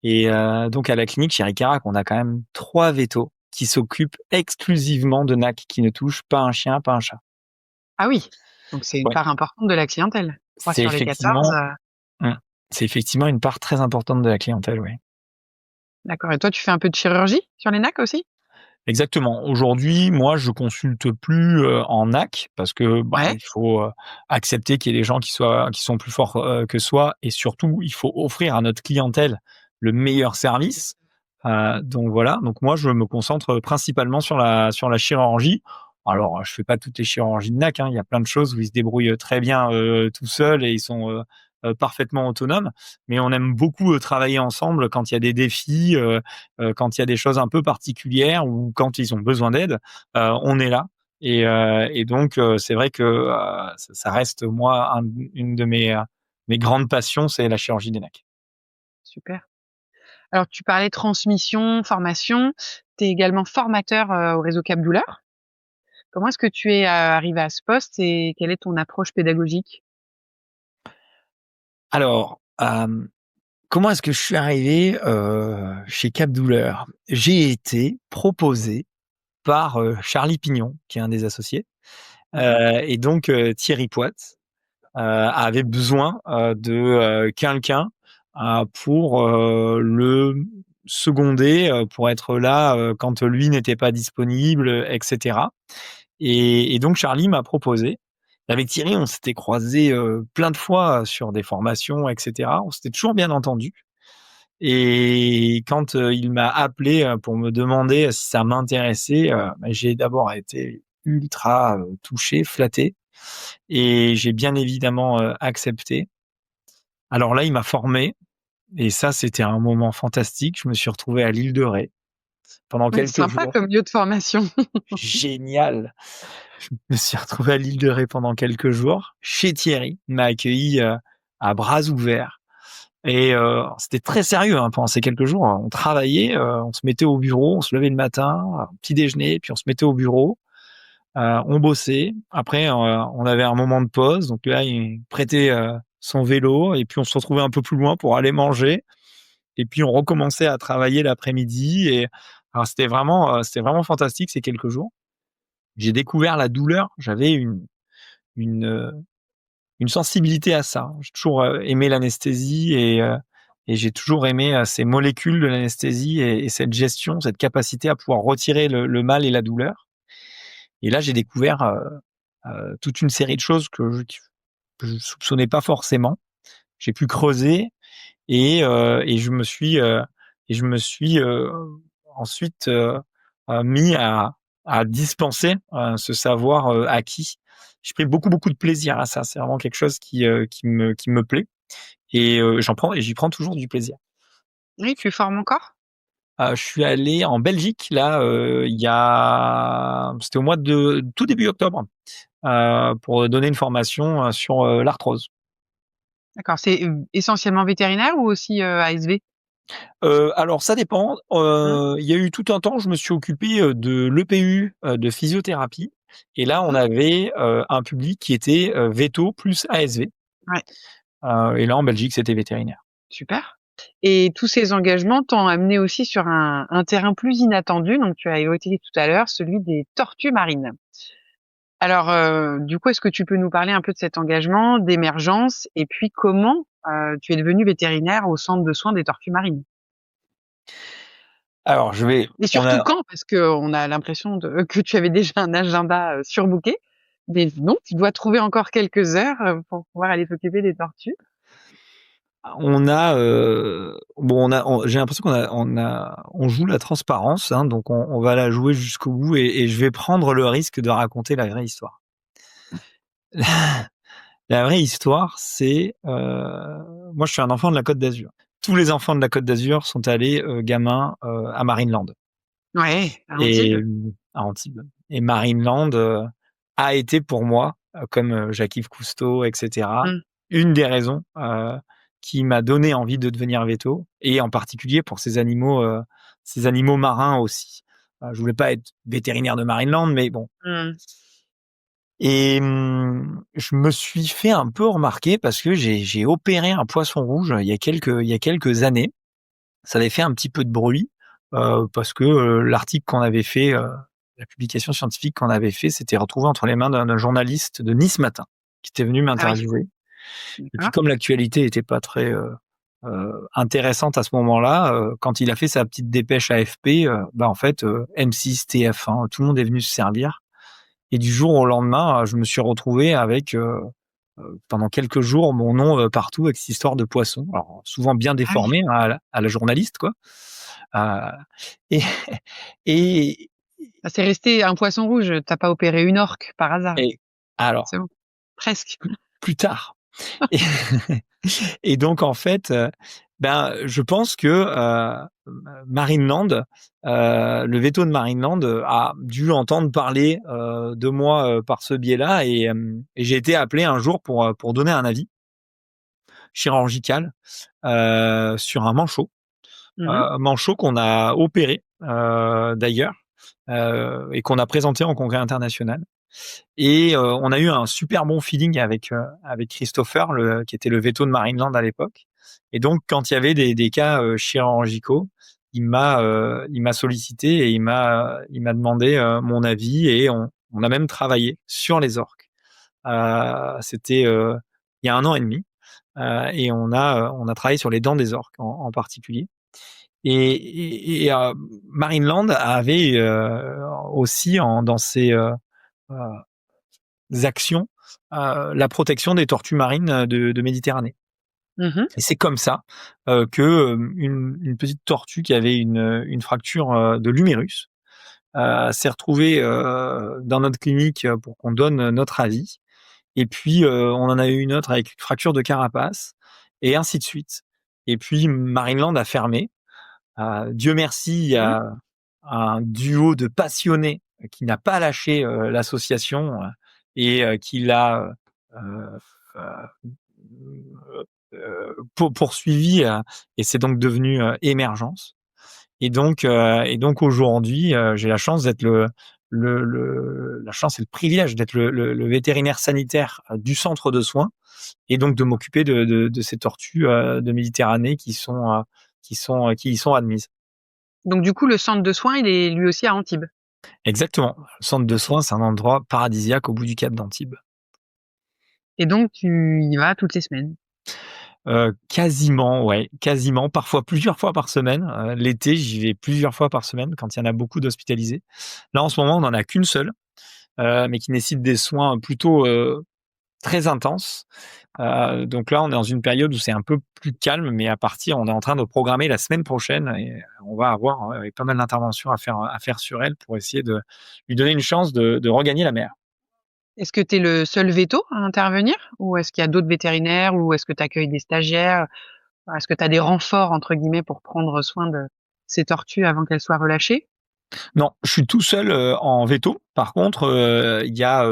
S4: Et donc à la clinique chez Ricarac, on a quand même 3 vétos. qui s'occupe exclusivement de NAC, qui ne touche pas un chien, pas un chat.
S3: Ah oui, donc c'est une
S4: Ouais.
S3: part importante de la clientèle. 3
S4: C'est
S3: sur les 14,
S4: effectivement une part très importante de la clientèle, oui.
S3: d'accord, et toi, tu fais un peu de chirurgie sur les NAC aussi?
S4: Exactement. Aujourd'hui, moi, je consulte plus en NAC parce que
S3: Ouais,
S4: il faut accepter qu'il y ait des gens qui sont plus forts que soi, et surtout, il faut offrir à notre clientèle le meilleur service. Donc voilà. Donc moi, je me concentre principalement sur la chirurgie. Alors, je fais pas toutes les chirurgies de NAC, hein. Il y a plein de choses où ils se débrouillent très bien tout seuls et ils sont parfaitement autonomes. Mais on aime beaucoup travailler ensemble quand il y a des défis. Quand il y a des choses un peu particulières ou quand ils ont besoin d'aide, on est là. Et donc, c'est vrai que ça reste, moi, une de mes grandes passions, c'est la chirurgie des NAC.
S3: super. Alors tu parlais transmission, formation, tu es également formateur, au réseau Cap Douleur. Comment est-ce que tu es, arrivé à ce poste et quelle est ton approche pédagogique?
S4: Alors, comment est-ce que je suis arrivé chez Cap Douleur? J'ai été proposé par Charlie Pignon, qui est un des associés,
S3: D'accord.
S4: et donc Thierry Poit avait besoin de quelqu'un pour le seconder, pour être là quand lui n'était pas disponible, etc. Et donc Charlie m'a proposé. Avec Thierry, on s'était croisés plein de fois sur des formations, etc. On s'était toujours bien entendus. Et quand il m'a appelé pour me demander si ça m'intéressait, j'ai d'abord été ultra touché, flatté, et j'ai bien évidemment accepté. Alors là, il m'a formé, et ça, c'était un moment fantastique. Je me suis retrouvé à l'île de Ré pendant
S3: Ouais,
S4: quelques
S3: sympa
S4: jours.
S3: comme lieu de formation.
S4: Génial! Je me suis retrouvé à l'île de Ré pendant quelques jours chez Thierry. Il m'a accueilli à bras ouverts. Et c'était très sérieux, hein, pendant ces quelques jours. On travaillait, on se mettait au bureau, on se levait le matin, petit déjeuner, puis on se mettait au bureau, on bossait. Après, on avait un moment de pause, donc là, il prêtait son vélo, et puis on se retrouvait un peu plus loin pour aller manger, et puis on recommençait à travailler l'après-midi. Et alors c'était vraiment fantastique ces quelques jours. J'ai découvert la douleur. J'avais une, heu, une sensibilité à ça. J'ai toujours aimé l'anesthésie, et j'ai toujours aimé ces molécules de l'anesthésie, et cette gestion, cette capacité à pouvoir retirer le mal et la douleur. Et là, j'ai découvert toute une série de choses que je soupçonnais pas forcément. J'ai pu creuser, et je me suis ensuite mis à dispenser ce savoir acquis. J'ai pris beaucoup, beaucoup de plaisir à ça. C'est vraiment quelque chose qui me plaît, et j'y prends toujours du plaisir.
S3: Oui, tu formes encore?
S4: Je suis allé en Belgique là, c'était au mois de tout début octobre, pour donner une formation sur l'arthrose.
S3: D'accord, c'est, essentiellement vétérinaire ou aussi, ASV?
S4: Alors ça dépend.
S3: Mmh,
S4: Il y a eu tout un temps, je me suis occupé de l'EPU, de physiothérapie, et là, on
S3: mmh,
S4: avait un public qui était véto plus ASV,
S3: ouais,
S4: et là, en Belgique, c'était vétérinaire.
S3: super, et tous ces engagements t'ont amené aussi sur un terrain plus inattendu, donc tu as évoqué tout à l'heure celui des tortues marines. Alors, du coup, est-ce que tu peux nous parler un peu de cet engagement, d'émergence et puis comment, tu es devenu vétérinaire au centre de soins des tortues marines?
S4: Alors
S3: Et
S4: on
S3: surtout
S4: a
S3: quand? Parce qu'on a l'impression de que tu avais déjà un agenda, surbooké. Mais non, tu dois trouver encore quelques heures, pour pouvoir aller t'occuper des tortues.
S4: j'ai l'impression on joue la transparence, hein, donc on va la jouer jusqu'au bout, et je vais prendre le risque de raconter la vraie histoire. La vraie histoire, c'est, moi, je suis un enfant de la Côte d'Azur. Tous les enfants de la Côte d'Azur sont allés, gamins, à Marineland,
S3: Ouais, à
S4: et
S3: Antibes.
S4: à Antibes, et Marineland a été pour moi, comme Jacques-Yves Cousteau, et cetera,
S3: Mmh.
S4: une des raisons qui m'a donné envie de devenir véto, et en particulier pour ces animaux marins aussi. Je voulais pas être vétérinaire de Marineland, mais bon.
S3: Mmh.
S4: Et je me suis fait un peu remarquer parce que j'ai opéré un poisson rouge il y a quelques années. Ça avait fait un petit peu de bruit. parce que l'article qu'on avait fait, la publication scientifique qu'on avait fait, s'était retrouvée entre les mains d'un journaliste de Nice Matin qui était venu m'interviewer. Et puis comme l'actualité était pas très intéressante à ce moment-là, quand il a fait sa petite dépêche AFP, en fait M6, TF1, tout le monde est venu se servir. Et du jour au lendemain, je me suis retrouvé avec pendant quelques jours mon nom partout avec cette histoire de poisson. Alors souvent bien déformé à la journaliste, quoi. Et et
S3: c'est resté un poisson rouge. T'as pas opéré une orque par hasard.
S4: Et alors,
S3: c'est bon. Presque.
S4: Plus tard. Et donc en fait, je pense que Marineland, le veto de Marineland a dû entendre parler de moi par ce biais-là, et j'ai été appelé un jour pour donner un avis chirurgical sur un manchot, manchot qu'on a opéré d'ailleurs et qu'on a présenté en congrès international. Et on a eu un super bon feeling avec Christopher, qui était le veto de Marineland à l'époque. Et donc, quand il y avait des cas chirurgicaux, il m'a sollicité et il m'a demandé mon avis, et on a même travaillé sur les orques. C'était il y a 1 an et demi, et on a travaillé sur les dents des orques en particulier. Et Marineland avait aussi dans ses actions la protection des tortues marines de Méditerranée. Et c'est comme ça que une petite tortue qui avait une fracture de l'humérus s'est retrouvée dans notre clinique pour qu'on donne notre avis. Et puis on en a eu une autre avec une fracture de carapace, et ainsi de suite. Et puis Marineland a fermé. Dieu merci, il y a un duo de passionnés qui n'a pas lâché l'association et qui l'a poursuivi, et c'est donc devenu Émergence. Et donc aujourd'hui, j'ai la chance d'être la chance et le privilège d'être le vétérinaire sanitaire du centre de soins, et donc de m'occuper de ces tortues de Méditerranée qui y sont admises.
S3: Donc du coup, le centre de soins, il est lui aussi à Antibes.
S4: Exactement. Le centre de soins, c'est un endroit paradisiaque au bout du cap d'Antibes.
S3: Et donc tu y vas toutes les semaines?
S4: Quasiment, ouais, quasiment. Parfois plusieurs fois par semaine. L'été, j'y vais plusieurs fois par semaine quand il y en a beaucoup d'hospitalisés. Là, en ce moment, on n'en a qu'une seule, mais qui nécessite des soins plutôt très intenses. Donc là, on est dans une période où c'est un peu plus calme, mais on est en train de programmer la semaine prochaine, et on va avoir pas mal d'interventions à faire sur elle pour essayer de lui donner une chance de regagner la mer.
S3: Est-ce que tu es le seul veto à intervenir, ou est-ce qu'il y a d'autres vétérinaires, ou est-ce que tu accueilles des stagiaires? Est-ce que tu as des renforts entre guillemets pour prendre soin de ces tortues avant qu'elles soient relâchées?
S4: Non, je suis tout seul en veto. Par contre, il y a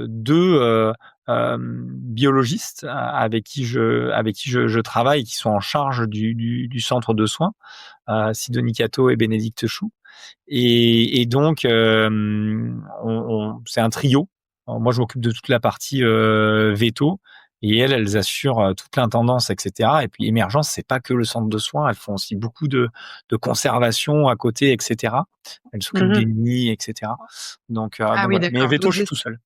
S4: 2 biologistes avec qui je travaille, qui sont en charge du centre de soins, Sidonie Cato et Bénédicte Chou. Et donc, c'est un trio. Alors, moi, je m'occupe de toute la partie veto, et elles assurent toute l'intendance, etc. Et puis Émergence, c'est pas que le centre de soins, elles font aussi beaucoup de conservation à côté, etc. Elles s'occupent des nids, etc. Donc
S3: oui,
S4: voilà. Mais
S3: d'accord.
S4: veto, je suis tout seul.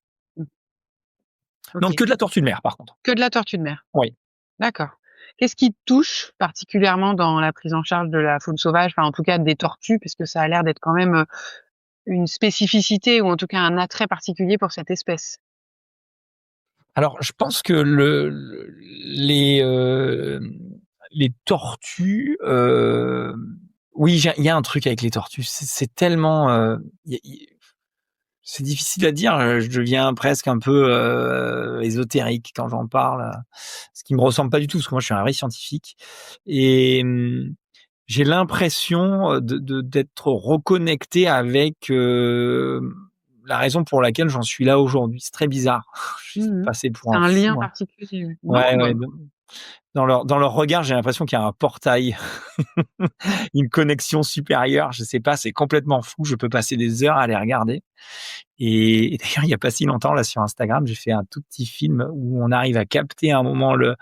S3: OK.
S4: Non, que de la tortue de mer, par contre.
S3: Que de la tortue de mer?
S4: Oui.
S3: D'accord. Qu'est-ce qui te touche particulièrement dans la prise en charge de la faune sauvage, enfin en tout cas des tortues, puisque ça a l'air d'être quand même une spécificité, ou en tout cas un attrait particulier pour cette espèce?
S4: Alors, je pense que les tortues, oui, il y a un truc avec les tortues. C'est tellement, c'est difficile à dire. Je deviens presque un peu ésotérique quand j'en parle, ce qui me ressemble pas du tout, parce que moi, je suis un vrai scientifique. Et j'ai l'impression d'être reconnecté avec la raison pour laquelle j'en suis là aujourd'hui. C'est très bizarre. Je suis passé pour
S3: C'est
S4: un
S3: un lien
S4: fou, hein.
S3: particulier?
S4: Ouais,
S3: Non,
S4: ouais. Dans leur regard, j'ai l'impression qu'il y a un portail, une connexion supérieure. Je sais pas, c'est complètement fou. Je peux passer des heures à les regarder. Et d'ailleurs, il y a pas si longtemps, là, sur Instagram, j'ai fait un tout petit film où on arrive à capter un moment le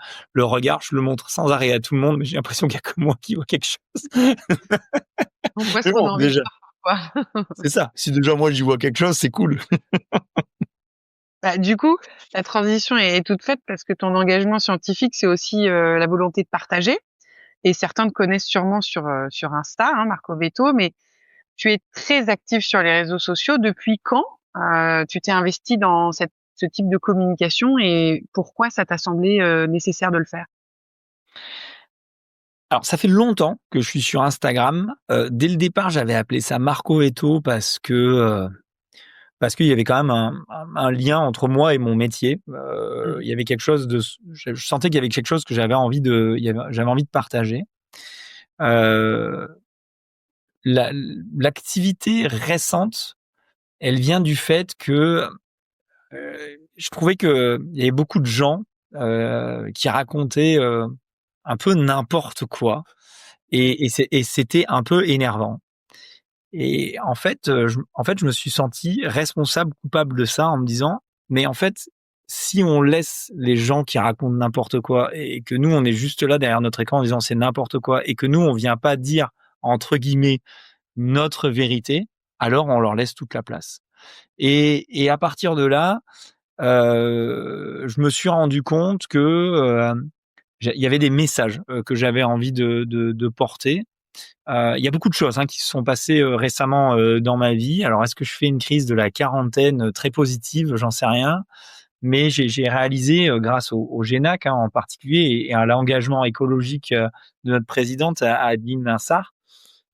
S4: regard. Je le montre sans arrêt à tout le monde, mais j'ai l'impression qu'il y a que moi qui vois quelque chose.
S3: On voit ce
S4: Mais
S3: qu'on a
S4: bon,
S3: envie de
S4: déjà,
S3: voir, quoi.
S4: c'est ça. Si déjà moi j'y vois quelque chose, c'est cool.
S3: Bah, du coup, la transition est toute faite parce que ton engagement scientifique, c'est aussi, la volonté de partager et certains te connaissent sûrement sur Insta, hein, Marco Veto, mais tu es très actif sur les réseaux sociaux. Depuis quand, tu t'es investi dans ce type de communication et pourquoi ça t'a semblé, nécessaire de le faire?
S4: Alors, ça fait longtemps que je suis sur Instagram. Dès le départ, j'avais appelé ça Marco Veto parce qu'il y avait quand même un lien entre moi et mon métier.
S3: Mmh.
S4: Il y avait quelque chose je sentais qu'il y avait quelque chose que j'avais envie de partager. Heu, l'activité récente, elle vient du fait que, je trouvais qu'il y avait beaucoup de gens, qui racontaient, un peu n'importe quoi
S3: Mmh.
S4: et c'était un peu énervant. Et en fait, je me suis senti responsable, coupable de ça en me disant: «Mais en fait, si on laisse les gens qui racontent n'importe quoi et que nous, on est juste là derrière notre écran en disant: "C'est n'importe quoi" et que nous, on vient pas dire, entre guillemets, «notre vérité», alors on leur laisse toute la place». Et à partir de là, je me suis rendu compte que, il y avait des messages, que j'avais envie de porter. Il y a beaucoup de choses, hein, qui se sont passées, récemment, dans ma vie. Alors est-ce que je fais une crise de la quarantaine, très positive? J'en sais rien. Mais j'ai réalisé, grâce au GENAC, hein, en particulier et à l'engagement écologique, de notre présidente, Adeline Linsart.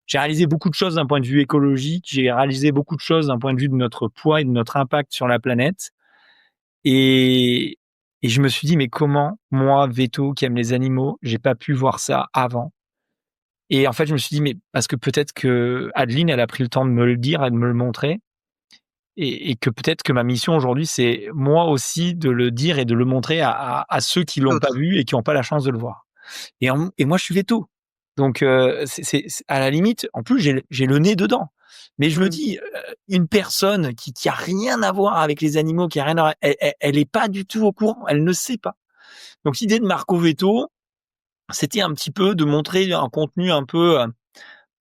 S4: J'ai réalisé beaucoup de choses d'un point de vue écologique. J'ai réalisé beaucoup de choses d'un point de vue de notre poids et de notre impact sur la planète et et je me suis dit: «Mais comment moi, Veto, qui aime les animaux, j'ai pas pu voir ça avant?» Et en fait, je me suis dit: «Mais parce que peut-être que Adeline, elle a pris le temps de me le dire et de me le montrer et que peut-être que ma mission aujourd'hui, c'est moi aussi de le dire et de le montrer à ceux qui l'ont pas
S3: D'autres.
S4: vu et qui ont pas la chance de le voir». Et moi, je suis véto. Donc c'est à la limite, en plus, j'ai le nez dedans. Mais je me
S3: Mmh.
S4: dis, une personne qui a rien à voir avec les animaux, qui a rien à voir, elle est pas du tout au courant, elle ne sait pas. Donc l'idée de Marco Veto, c'était un petit peu de montrer un contenu un peu,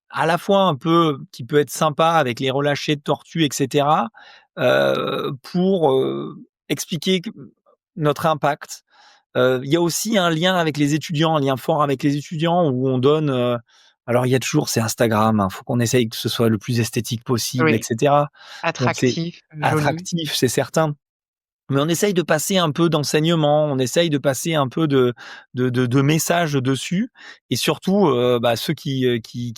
S4: à la fois un peu qui peut être sympa avec les relâchés de tortues et cetera, pour, expliquer notre impact. Il y a aussi un lien avec les étudiants, un lien fort avec les étudiants où on donne, alors il y a toujours c'est Instagram, hein, faut qu'on essaye que ce soit le plus esthétique possible et
S3: Oui,
S4: cetera. Donc c'est
S3: attractif, joli.
S4: attractif, c'est certain. Mais on essaye de passer un peu d'enseignement, on essaye de passer un peu de messages dessus et surtout, ceux qui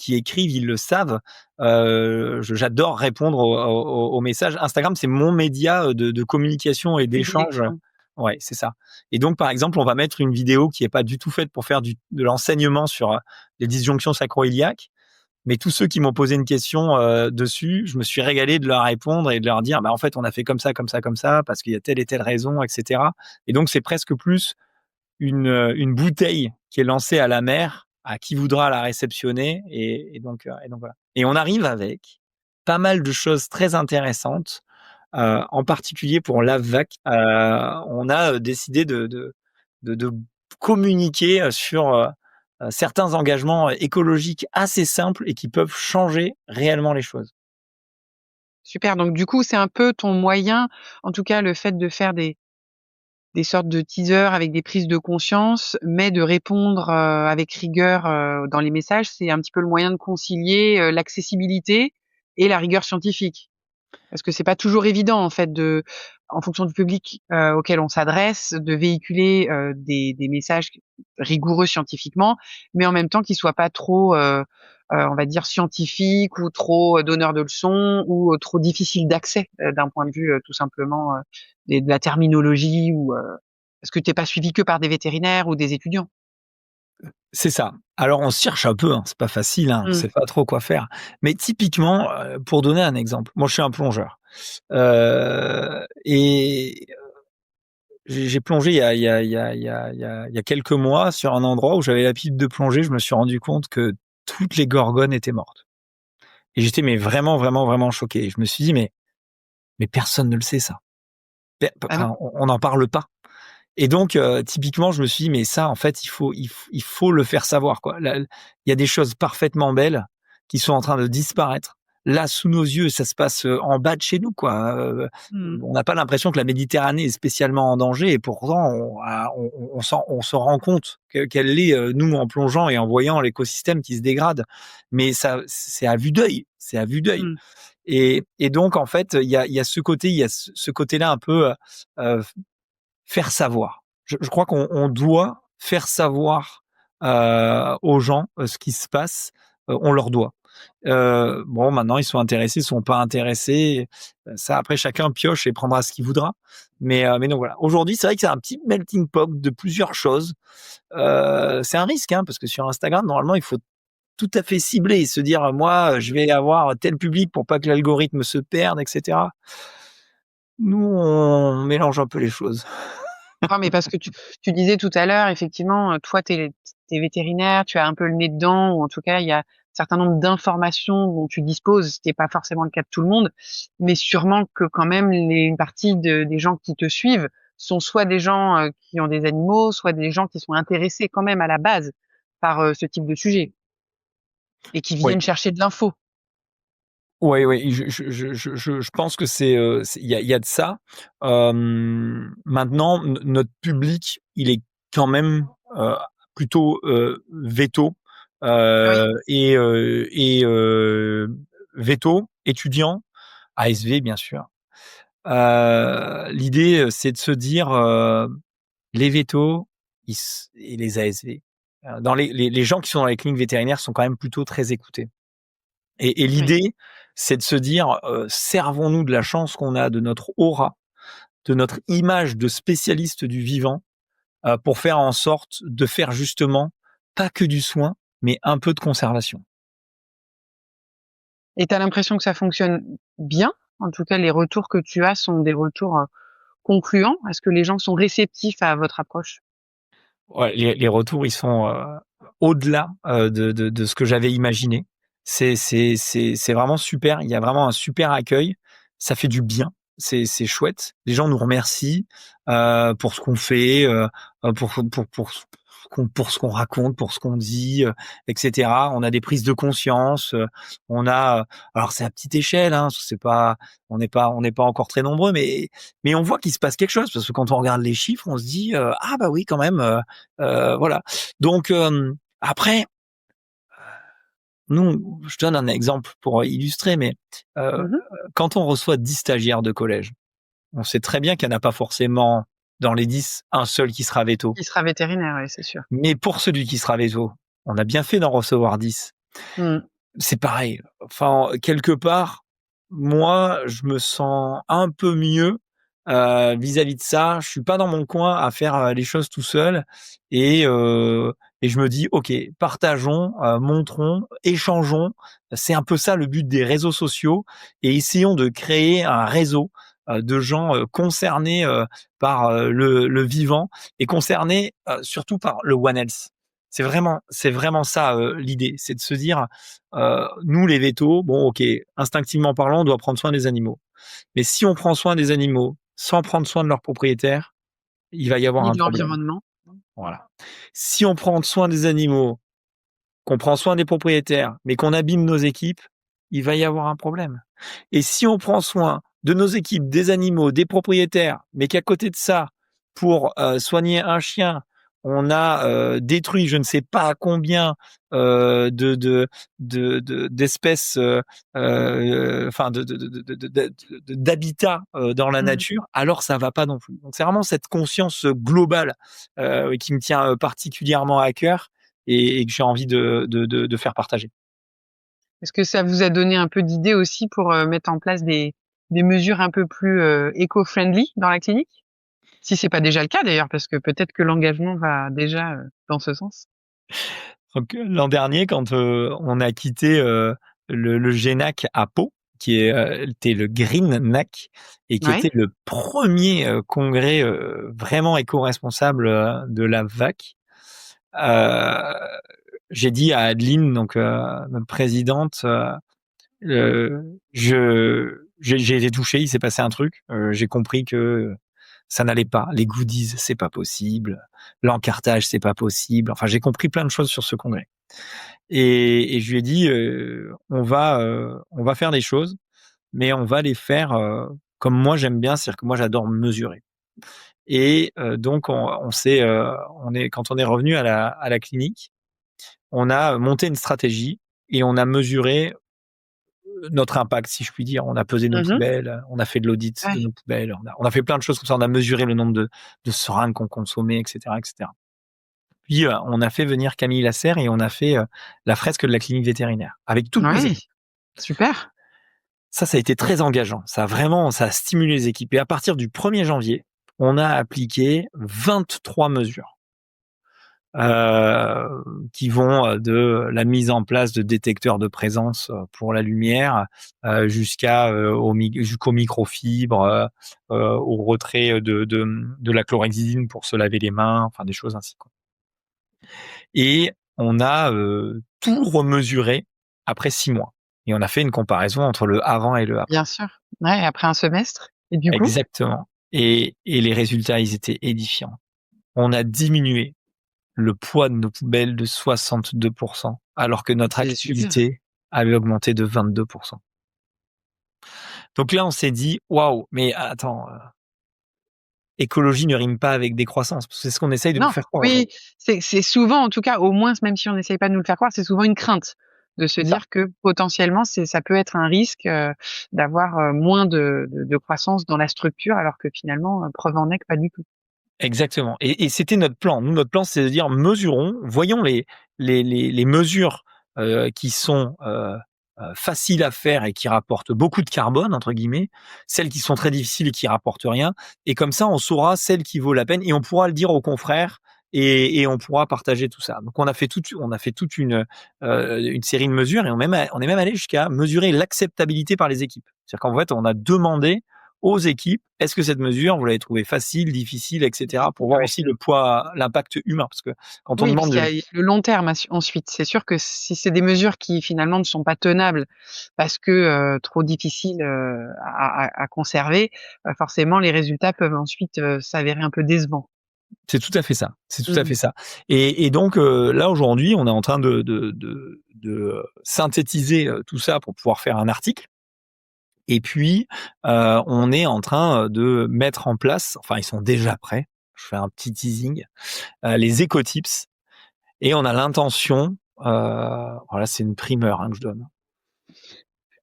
S4: écrivent, ils le savent, j'adore répondre aux messages. Instagram, c'est mon média, de communication et d'échange.
S3: Prédilection.
S4: Ouais, c'est ça. Et donc, par exemple, on va mettre une vidéo qui est pas du tout faite pour faire de l'enseignement sur, les disjonctions sacro-iliaques, mais tous ceux qui m'ont posé une question, dessus, je me suis régalé de leur répondre et de leur dire: «Bah, en fait, on a fait comme ça, comme ça, comme ça, parce qu'il y a telle et telle raison» et cetera. Et donc c'est presque plus une bouteille qui est lancée à la mer, à qui voudra la réceptionner et donc voilà. Et on arrive avec pas mal de choses très intéressantes, en particulier pour l'AVVAC. On a, décidé de communiquer, sur, certains engagements écologiques assez simples et qui peuvent changer réellement les choses.
S3: Super, donc du coup, c'est un peu ton moyen, en tout cas le fait de faire des sortes de teasers avec des prises de conscience, mais de répondre, avec rigueur, dans les messages, c'est un petit peu le moyen de concilier, l'accessibilité et la rigueur scientifique? Parce que c'est pas toujours évident en fait en fonction du public, auquel on s'adresse, de véhiculer, des messages rigoureux scientifiquement, mais en même temps qui soient pas trop, on va dire scientifiques ou trop, donneurs de leçons ou, trop difficiles d'accès, d'un point de vue, tout simplement, de la terminologie ou, parce que tu es pas suivi que par des vétérinaires ou des étudiants.
S4: C'est ça. Alors on se cherche un peu, hein, c'est pas facile, hein, on
S3: Mmh.
S4: sait pas trop quoi faire. Mais typiquement, pour donner un exemple, moi je suis un plongeur, et j'ai plongé il y a quelques mois sur un endroit où j'avais l'habitude de plonger. Je me suis rendu compte que toutes les gorgones étaient mortes et j'étais mais vraiment, vraiment, vraiment choqué. Je me suis dit: «Mais personne ne le sait ça».
S3: Ah non?
S4: Enfin, on n'en parle pas. Et donc, typiquement, je me suis dit: «Mais ça, en fait, il faut le faire savoir, quoi». Là, il y a des choses parfaitement belles qui sont en train de disparaître. Là, sous nos yeux, ça se passe en bas de chez nous, quoi. On n'a pas l'impression que la Méditerranée est spécialement en danger, et pourtant, on se rend compte qu'elle l'est, nous, en plongeant et en voyant l'écosystème qui se dégrade. Mais ça, c'est à vue d'œil. C'est à vue d'œil. Et donc, en fait, il y a ce côté-là un peu faire savoir. Je crois qu'on doit faire savoir aux gens ce qui se passe. On leur doit. Bon, maintenant, ils sont intéressés, ils sont pas intéressés. Ça, après, chacun pioche et prendra ce qu'il voudra. Mais donc voilà. Aujourd'hui, c'est vrai que c'est un petit melting pot de plusieurs choses. C'est un risque, parce que sur Instagram, normalement, il faut tout à fait cibler et se dire, moi, je vais avoir tel public pour pas que l'algorithme se perde, etc. Nous, on mélange un peu les choses.
S3: Non, mais parce que tu disais tout à l'heure, effectivement, toi, t'es vétérinaire, tu as un peu le nez dedans, ou en tout cas, il y a un certain nombre d'informations dont tu disposes, ce qui n'est pas forcément le cas de tout le monde, mais sûrement que quand même une partie des gens qui te suivent sont soit des gens qui ont des animaux, soit des gens qui sont intéressés quand même à la base par ce type de sujet et qui
S4: Oui.
S3: viennent chercher de l'info.
S4: Oui, je pense que il y a de ça. Maintenant, notre public, il est quand même plutôt véto et véto, étudiant, ASV bien sûr. L'idée, c'est de se dire les vétos et les ASV. Dans les gens qui sont dans les cliniques vétérinaires sont quand même plutôt très écoutés. Et l'idée, c'est de se dire, servons-nous de la chance qu'on a, de notre aura, de notre image de spécialiste du vivant, pour faire en sorte de faire justement pas que du soin, mais un peu de conservation.
S3: Et tu as l'impression que ça fonctionne bien? En tout cas, les retours que tu as sont des retours concluants? Est-ce que les gens sont réceptifs à votre approche?
S4: Ouais, les retours, ils sont au-delà de ce que j'avais imaginé. C'est vraiment super. Il y a vraiment un super accueil. Ça fait du bien. C'est chouette. Les gens nous remercient pour ce qu'on fait, pour ce qu'on raconte, pour ce qu'on dit, etc. On a des prises de conscience. On a, alors c'est à petite échelle, c'est pas, on n'est pas encore très nombreux, mais on voit qu'il se passe quelque chose, parce que quand on regarde les chiffres, on se dit ah bah oui quand même, voilà. Donc après, nous, je donne un exemple pour illustrer, mais quand on reçoit 10 stagiaires de collège, on sait très bien qu'il n'y en a pas forcément dans les 10 un seul qui sera véto.
S3: Qui sera vétérinaire, oui, c'est sûr.
S4: Mais pour celui qui sera véto, on a bien fait d'en recevoir 10. C'est pareil. Enfin, quelque part, moi, je me sens un peu mieux vis-à-vis de ça. Je suis pas dans mon coin à faire les choses tout seul, et je me dis ok, partageons, montrons, échangeons. C'est un peu ça le but des réseaux sociaux, et essayons de créer un réseau de gens concernés par le vivant, et concernés surtout par le One Health. C'est vraiment ça l'idée, c'est de se dire nous les vétos, bon ok, instinctivement parlant, on doit prendre soin des animaux. Mais si on prend soin des animaux sans prendre soin de leurs propriétaires, il va y avoir un problème.
S3: L'environnement.
S4: Voilà. Si on prend soin des animaux, qu'on prend soin des propriétaires, mais qu'on abîme nos équipes, il va y avoir un problème. Et si on prend soin de nos équipes, des animaux, des propriétaires, mais qu'à côté de ça, pour soigner un chien, on a détruit je ne sais pas combien d'espèces, enfin d'habitats dans la nature, alors ça va pas non plus. Donc c'est vraiment cette conscience globale qui me tient particulièrement à cœur, et que j'ai envie de faire partager.
S3: Est-ce que ça vous a donné un peu d'idées aussi pour mettre en place des mesures un peu plus éco-friendly dans la clinique? Si c'est pas déjà le cas d'ailleurs, parce que peut-être que l'engagement va déjà dans ce sens.
S4: Donc l'an dernier, quand on a quitté le GNAC à Pau, qui était le Green NAC, et qui était le premier congrès vraiment éco-responsable de la VAC, j'ai dit à Adeline, donc notre présidente, j'ai été touché, il s'est passé un truc, j'ai compris que ça n'allait pas. Les goodies, c'est pas possible. L'encartage, c'est pas possible. Enfin, j'ai compris plein de choses sur ce congrès. Et je lui ai dit, on va faire des choses, mais on va les faire comme moi j'aime bien, c'est-à-dire que moi j'adore mesurer. Et donc quand on est revenu à la clinique, on a monté une stratégie et on a mesuré notre impact, si je puis dire. On a pesé nos poubelles, on a fait de l'audit de nos poubelles, on a fait plein de choses comme ça. On a mesuré le nombre de seringues qu'on consommait, etc., etc. Puis on a fait venir Camille Lasserre et on a fait la fresque de la clinique vétérinaire avec toutes nos équipes.
S3: Super.
S4: Ça a été très engageant. Ça a stimulé les équipes. Et à partir du 1er janvier, on a appliqué 23 mesures qui vont de la mise en place de détecteurs de présence pour la lumière jusqu'aux microfibres, au retrait de la chlorhexidine pour se laver les mains, enfin des choses ainsi, quoi. Et on a tout remesuré après 6 mois. Et on a fait une comparaison entre le avant et le après.
S3: Bien sûr. Ouais, après un semestre. Et du coup?
S4: Exactement. Et les résultats, ils étaient édifiants. On a diminué le poids de nos poubelles de 62%, alors que notre activité avait augmenté de 22%. Donc là, on s'est dit, waouh, mais attends, écologie ne rime pas avec décroissance, parce que c'est ce qu'on essaye de nous faire croire.
S3: Oui, c'est souvent, en tout cas, au moins, même si on n'essaye pas de nous le faire croire, c'est souvent une crainte de se dire que potentiellement, ça peut être un risque d'avoir moins de croissance dans la structure, alors que finalement, preuve en est que pas du tout.
S4: Exactement. Et c'était notre plan. Nous, notre plan, c'est de dire, mesurons, voyons les mesures qui sont faciles à faire et qui rapportent beaucoup de carbone, entre guillemets, celles qui sont très difficiles et qui rapportent rien. Et comme ça, on saura celle qui vaut la peine et on pourra le dire aux confrères et on pourra partager tout ça. Donc, on a fait toute une série de mesures et on est même allé jusqu'à mesurer l'acceptabilité par les équipes. C'est-à-dire qu'en fait, on a demandé aux équipes, est-ce que cette mesure, vous l'avez trouvée facile, difficile, etc., pour voir aussi le poids, l'impact humain, parce que quand on demande...
S3: parce qu'il y a le long terme ensuite. C'est sûr que si c'est des mesures qui finalement ne sont pas tenables parce que trop difficiles à conserver, forcément les résultats peuvent ensuite s'avérer un peu décevants.
S4: C'est tout à fait ça. C'est tout à fait ça. Et donc là aujourd'hui, on est en train de synthétiser tout ça pour pouvoir faire un article. Et puis, on est en train de mettre en place, enfin ils sont déjà prêts, je fais un petit teasing, les éco-tips. Et on a l'intention, voilà, c'est une primeur que je donne.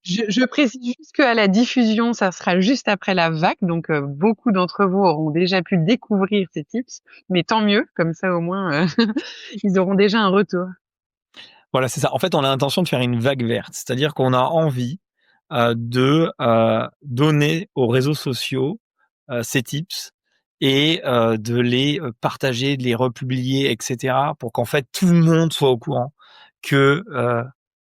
S3: Je précise juste qu'à la diffusion, ça sera juste après la vague, donc beaucoup d'entre vous auront déjà pu découvrir ces tips, mais tant mieux, comme ça au moins ils auront déjà un retour.
S4: Voilà, c'est ça. En fait, on a l'intention de faire une vague verte, c'est-à-dire qu'on a envie de donner aux réseaux sociaux ces tips et de les partager, de les republier, etc., pour qu'en fait tout le monde soit au courant que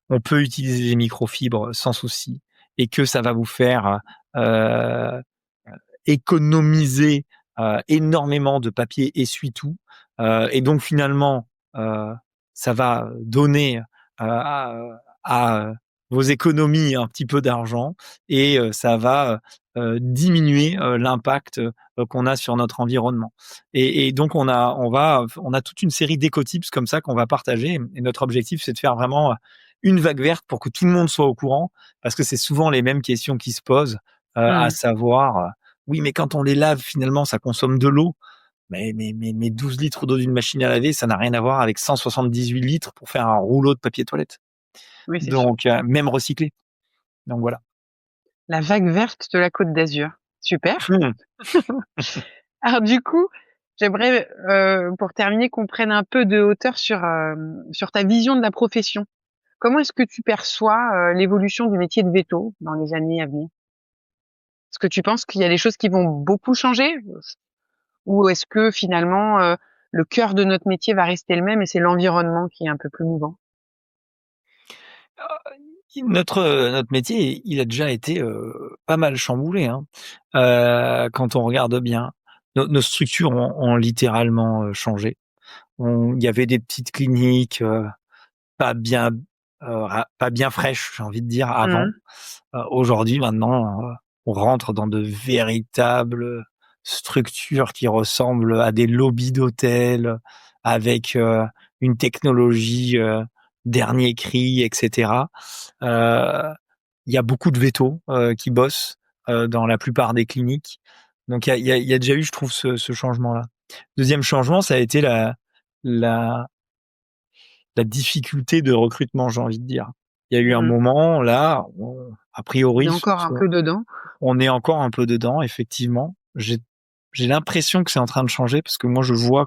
S4: on peut utiliser les microfibres sans souci et que ça va vous faire économiser énormément de papier essuie-tout et donc finalement ça va donner à vos économies un petit peu d'argent et ça va diminuer l'impact qu'on a sur notre environnement. Et donc on a toute une série d'éco-tips comme ça qu'on va partager. Et notre objectif, c'est de faire vraiment une vague verte pour que tout le monde soit au courant, parce que c'est souvent les mêmes questions qui se posent, à savoir oui, mais quand on les lave, finalement, ça consomme de l'eau. Mais 12 litres d'eau d'une machine à laver, ça n'a rien à voir avec 178 litres pour faire un rouleau de papier toilette.
S3: Oui, c'est
S4: Donc, même recyclé. Donc voilà.
S3: La vague verte de la Côte d'Azur. Super. Alors du coup, j'aimerais, pour terminer, qu'on prenne un peu de hauteur sur ta vision de la profession. Comment est-ce que tu perçois l'évolution du métier de veto dans les années à venir? Est-ce que tu penses qu'il y a des choses qui vont beaucoup changer? Ou est-ce que finalement, le cœur de notre métier va rester le même et c'est l'environnement qui est un peu plus mouvant?
S4: Notre métier, il a déjà été pas mal chamboulé, hein. Quand on regarde bien, nos structures ont littéralement changé. Il y avait des petites cliniques pas bien fraîches, j'ai envie de dire, avant. Aujourd'hui, maintenant, on rentre dans de véritables structures qui ressemblent à des lobbies d'hôtels avec une technologie dernier cri, etc. Il y a beaucoup de vétos qui bossent dans la plupart des cliniques. Donc il y a déjà eu, je trouve, ce changement-là. Deuxième changement, ça a été la difficulté de recrutement, j'ai envie de dire. Il y a eu un moment là, a
S3: On est
S4: priori,
S3: encore un peu dedans.
S4: on est encore un peu dedans, effectivement. J'ai l'impression que c'est en train de changer parce que moi, je vois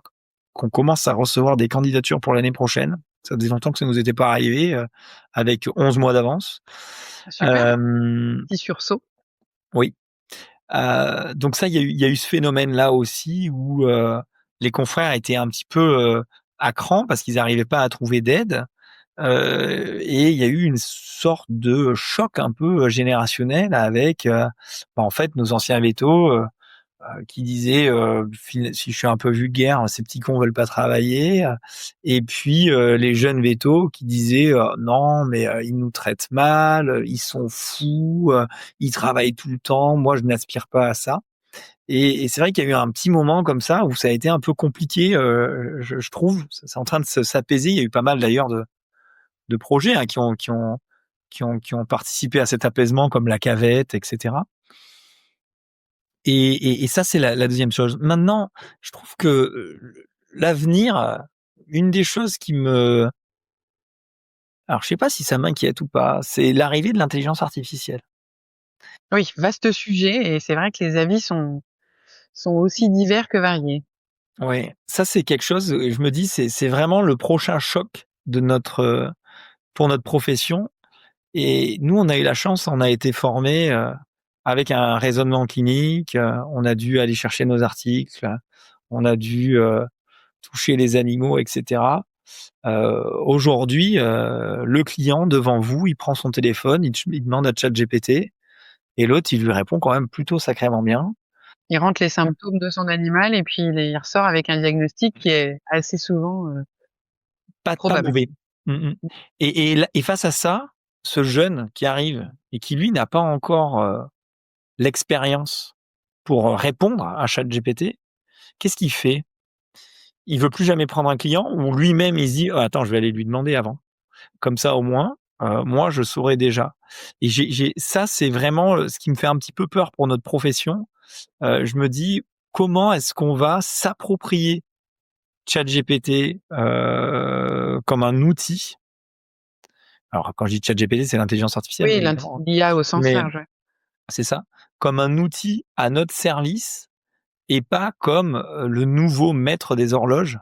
S4: qu'on commence à recevoir des candidatures pour l'année prochaine. Ça faisait longtemps que ça nous était pas arrivé, avec 11 mois d'avance.
S3: Super, petit sursaut.
S4: Oui. Donc ça, il y a eu ce phénomène-là aussi où les confrères étaient un petit peu à cran parce qu'ils n'arrivaient pas à trouver d'aide. Et il y a eu une sorte de choc un peu générationnel avec, en fait, nos anciens vétos qui disaient, si je suis un peu vulgaire, ces petits cons veulent pas travailler. Et puis les jeunes vétos qui disaient, non, mais ils nous traitent mal, ils sont fous, ils travaillent tout le temps. Moi, je n'aspire pas à ça. Et c'est vrai qu'il y a eu un petit moment comme ça où ça a été un peu compliqué, je trouve. C'est en train de s'apaiser. Il y a eu pas mal d'ailleurs de projets qui ont participé à cet apaisement, comme la cavette, etc. Et ça, c'est la deuxième chose. Maintenant, je trouve que l'avenir, une des choses qui me... Alors, je sais pas si ça m'inquiète ou pas, c'est l'arrivée de l'intelligence artificielle.
S3: Oui, vaste sujet et c'est vrai que les avis sont aussi divers que variés.
S4: Ouais, ça, c'est quelque chose, je me dis, c'est vraiment le prochain choc de pour notre profession. Et nous, on a eu la chance, on a été formés avec un raisonnement clinique, on a dû aller chercher nos articles, on a dû toucher les animaux, etc. Aujourd'hui, le client devant vous, il prend son téléphone, il demande à ChatGPT, et l'autre, il lui répond quand même plutôt sacrément bien.
S3: Il rentre les symptômes de son animal et puis il ressort avec un diagnostic qui est assez souvent
S4: Pas
S3: probable.
S4: mauvais. Et face à ça, ce jeune qui arrive et qui, lui, n'a pas encore l'expérience pour répondre à ChatGPT, qu'est-ce qu'il fait? Il veut plus jamais prendre un client, ou lui-même, il se dit: «Oh, attends, je vais aller lui demander avant. Comme ça, au moins, moi, je saurai déjà». Et ça, c'est vraiment ce qui me fait un petit peu peur pour notre profession. Je me dis: «Comment est-ce qu'on va s'approprier ChatGPT comme un outil?» Alors, quand je dis ChatGPT, c'est l'intelligence artificielle,
S3: Oui,
S4: évidemment,
S3: l'IA au sens
S4: mais
S3: large, ouais.
S4: c'est ça, comme un outil à notre service, et pas comme le nouveau maître des horloges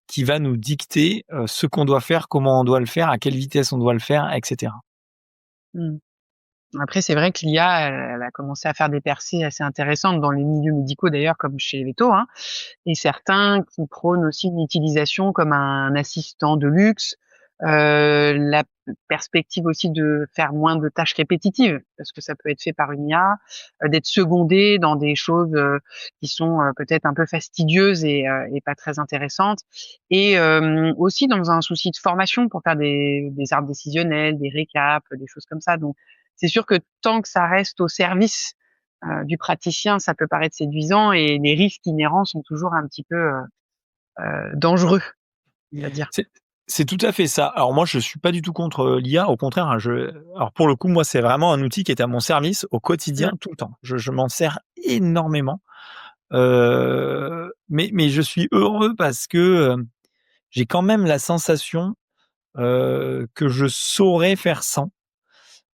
S4: qui va nous dicter ce qu'on doit faire, comment on doit le faire, à quelle vitesse on doit le faire, etc.
S3: Mmh. Après, c'est vrai que l'IA, elle a commencé à faire des percées assez intéressantes dans les milieux médicaux d'ailleurs, comme chez les vétos, hein, et certains qui prônent aussi une utilisation comme un assistant de luxe, la perspective aussi de faire moins de tâches répétitives, parce que ça peut être fait par une IA, d'être secondé dans des choses, qui sont, peut-être un peu fastidieuses et pas très intéressantes, et aussi dans un souci de formation pour faire des arbres décisionnels, des récaps, des choses comme ça. Donc c'est sûr que tant que ça reste au service, du praticien, ça peut paraître séduisant et les risques inhérents sont toujours un petit peu, dangereux, on va dire.
S4: C'est c'est tout à fait ça. Alors moi, je suis pas du tout contre l'IA, au contraire, hein, alors pour le coup, moi, c'est vraiment un outil qui est à mon service au quotidien,
S3: Mmh.
S4: tout le temps. Je m'en sers énormément, mais je suis heureux parce que j'ai quand même la sensation que je saurais faire sans.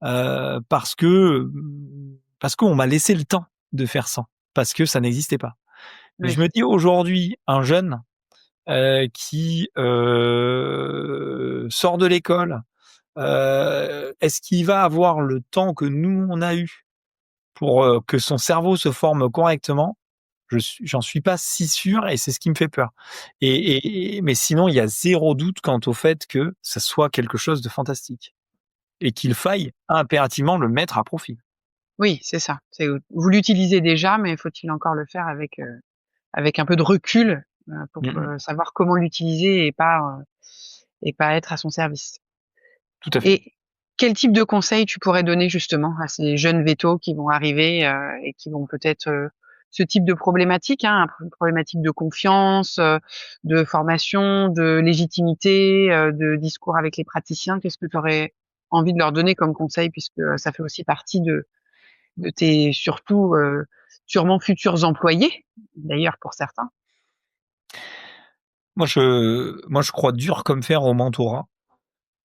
S4: Parce qu'on m'a laissé le temps de faire sans, parce que ça n'existait pas. Mais je
S3: Oui.
S4: me dis aujourd'hui, un jeune qui sort de l'école, est-ce qu'il va avoir le temps que nous on a eu pour que son cerveau se forme correctement? J'en suis pas si sûr, et c'est ce qui me fait peur. Mais sinon, il y a zéro doute quant au fait que ça soit quelque chose de fantastique et qu'il faille impérativement le mettre à profit.
S3: Oui, c'est ça. C'est vous l'utilisez déjà, mais faut-il encore le faire avec un peu de recul, pour,
S4: Mmh mh.
S3: savoir comment l'utiliser et pas être à son service.
S4: Tout à fait.
S3: Et quel type de conseils tu pourrais donner justement à ces jeunes vétos qui vont arriver, et qui vont peut-être, ce type de problématique, hein, une problématique de confiance, de formation, de légitimité, de discours avec les praticiens. Qu'est-ce que tu aurais envie de leur donner comme conseil, puisque ça fait aussi partie de tes surtout, sûrement futurs employés, d'ailleurs pour certains?
S4: Moi, je crois dur comme fer au mentorat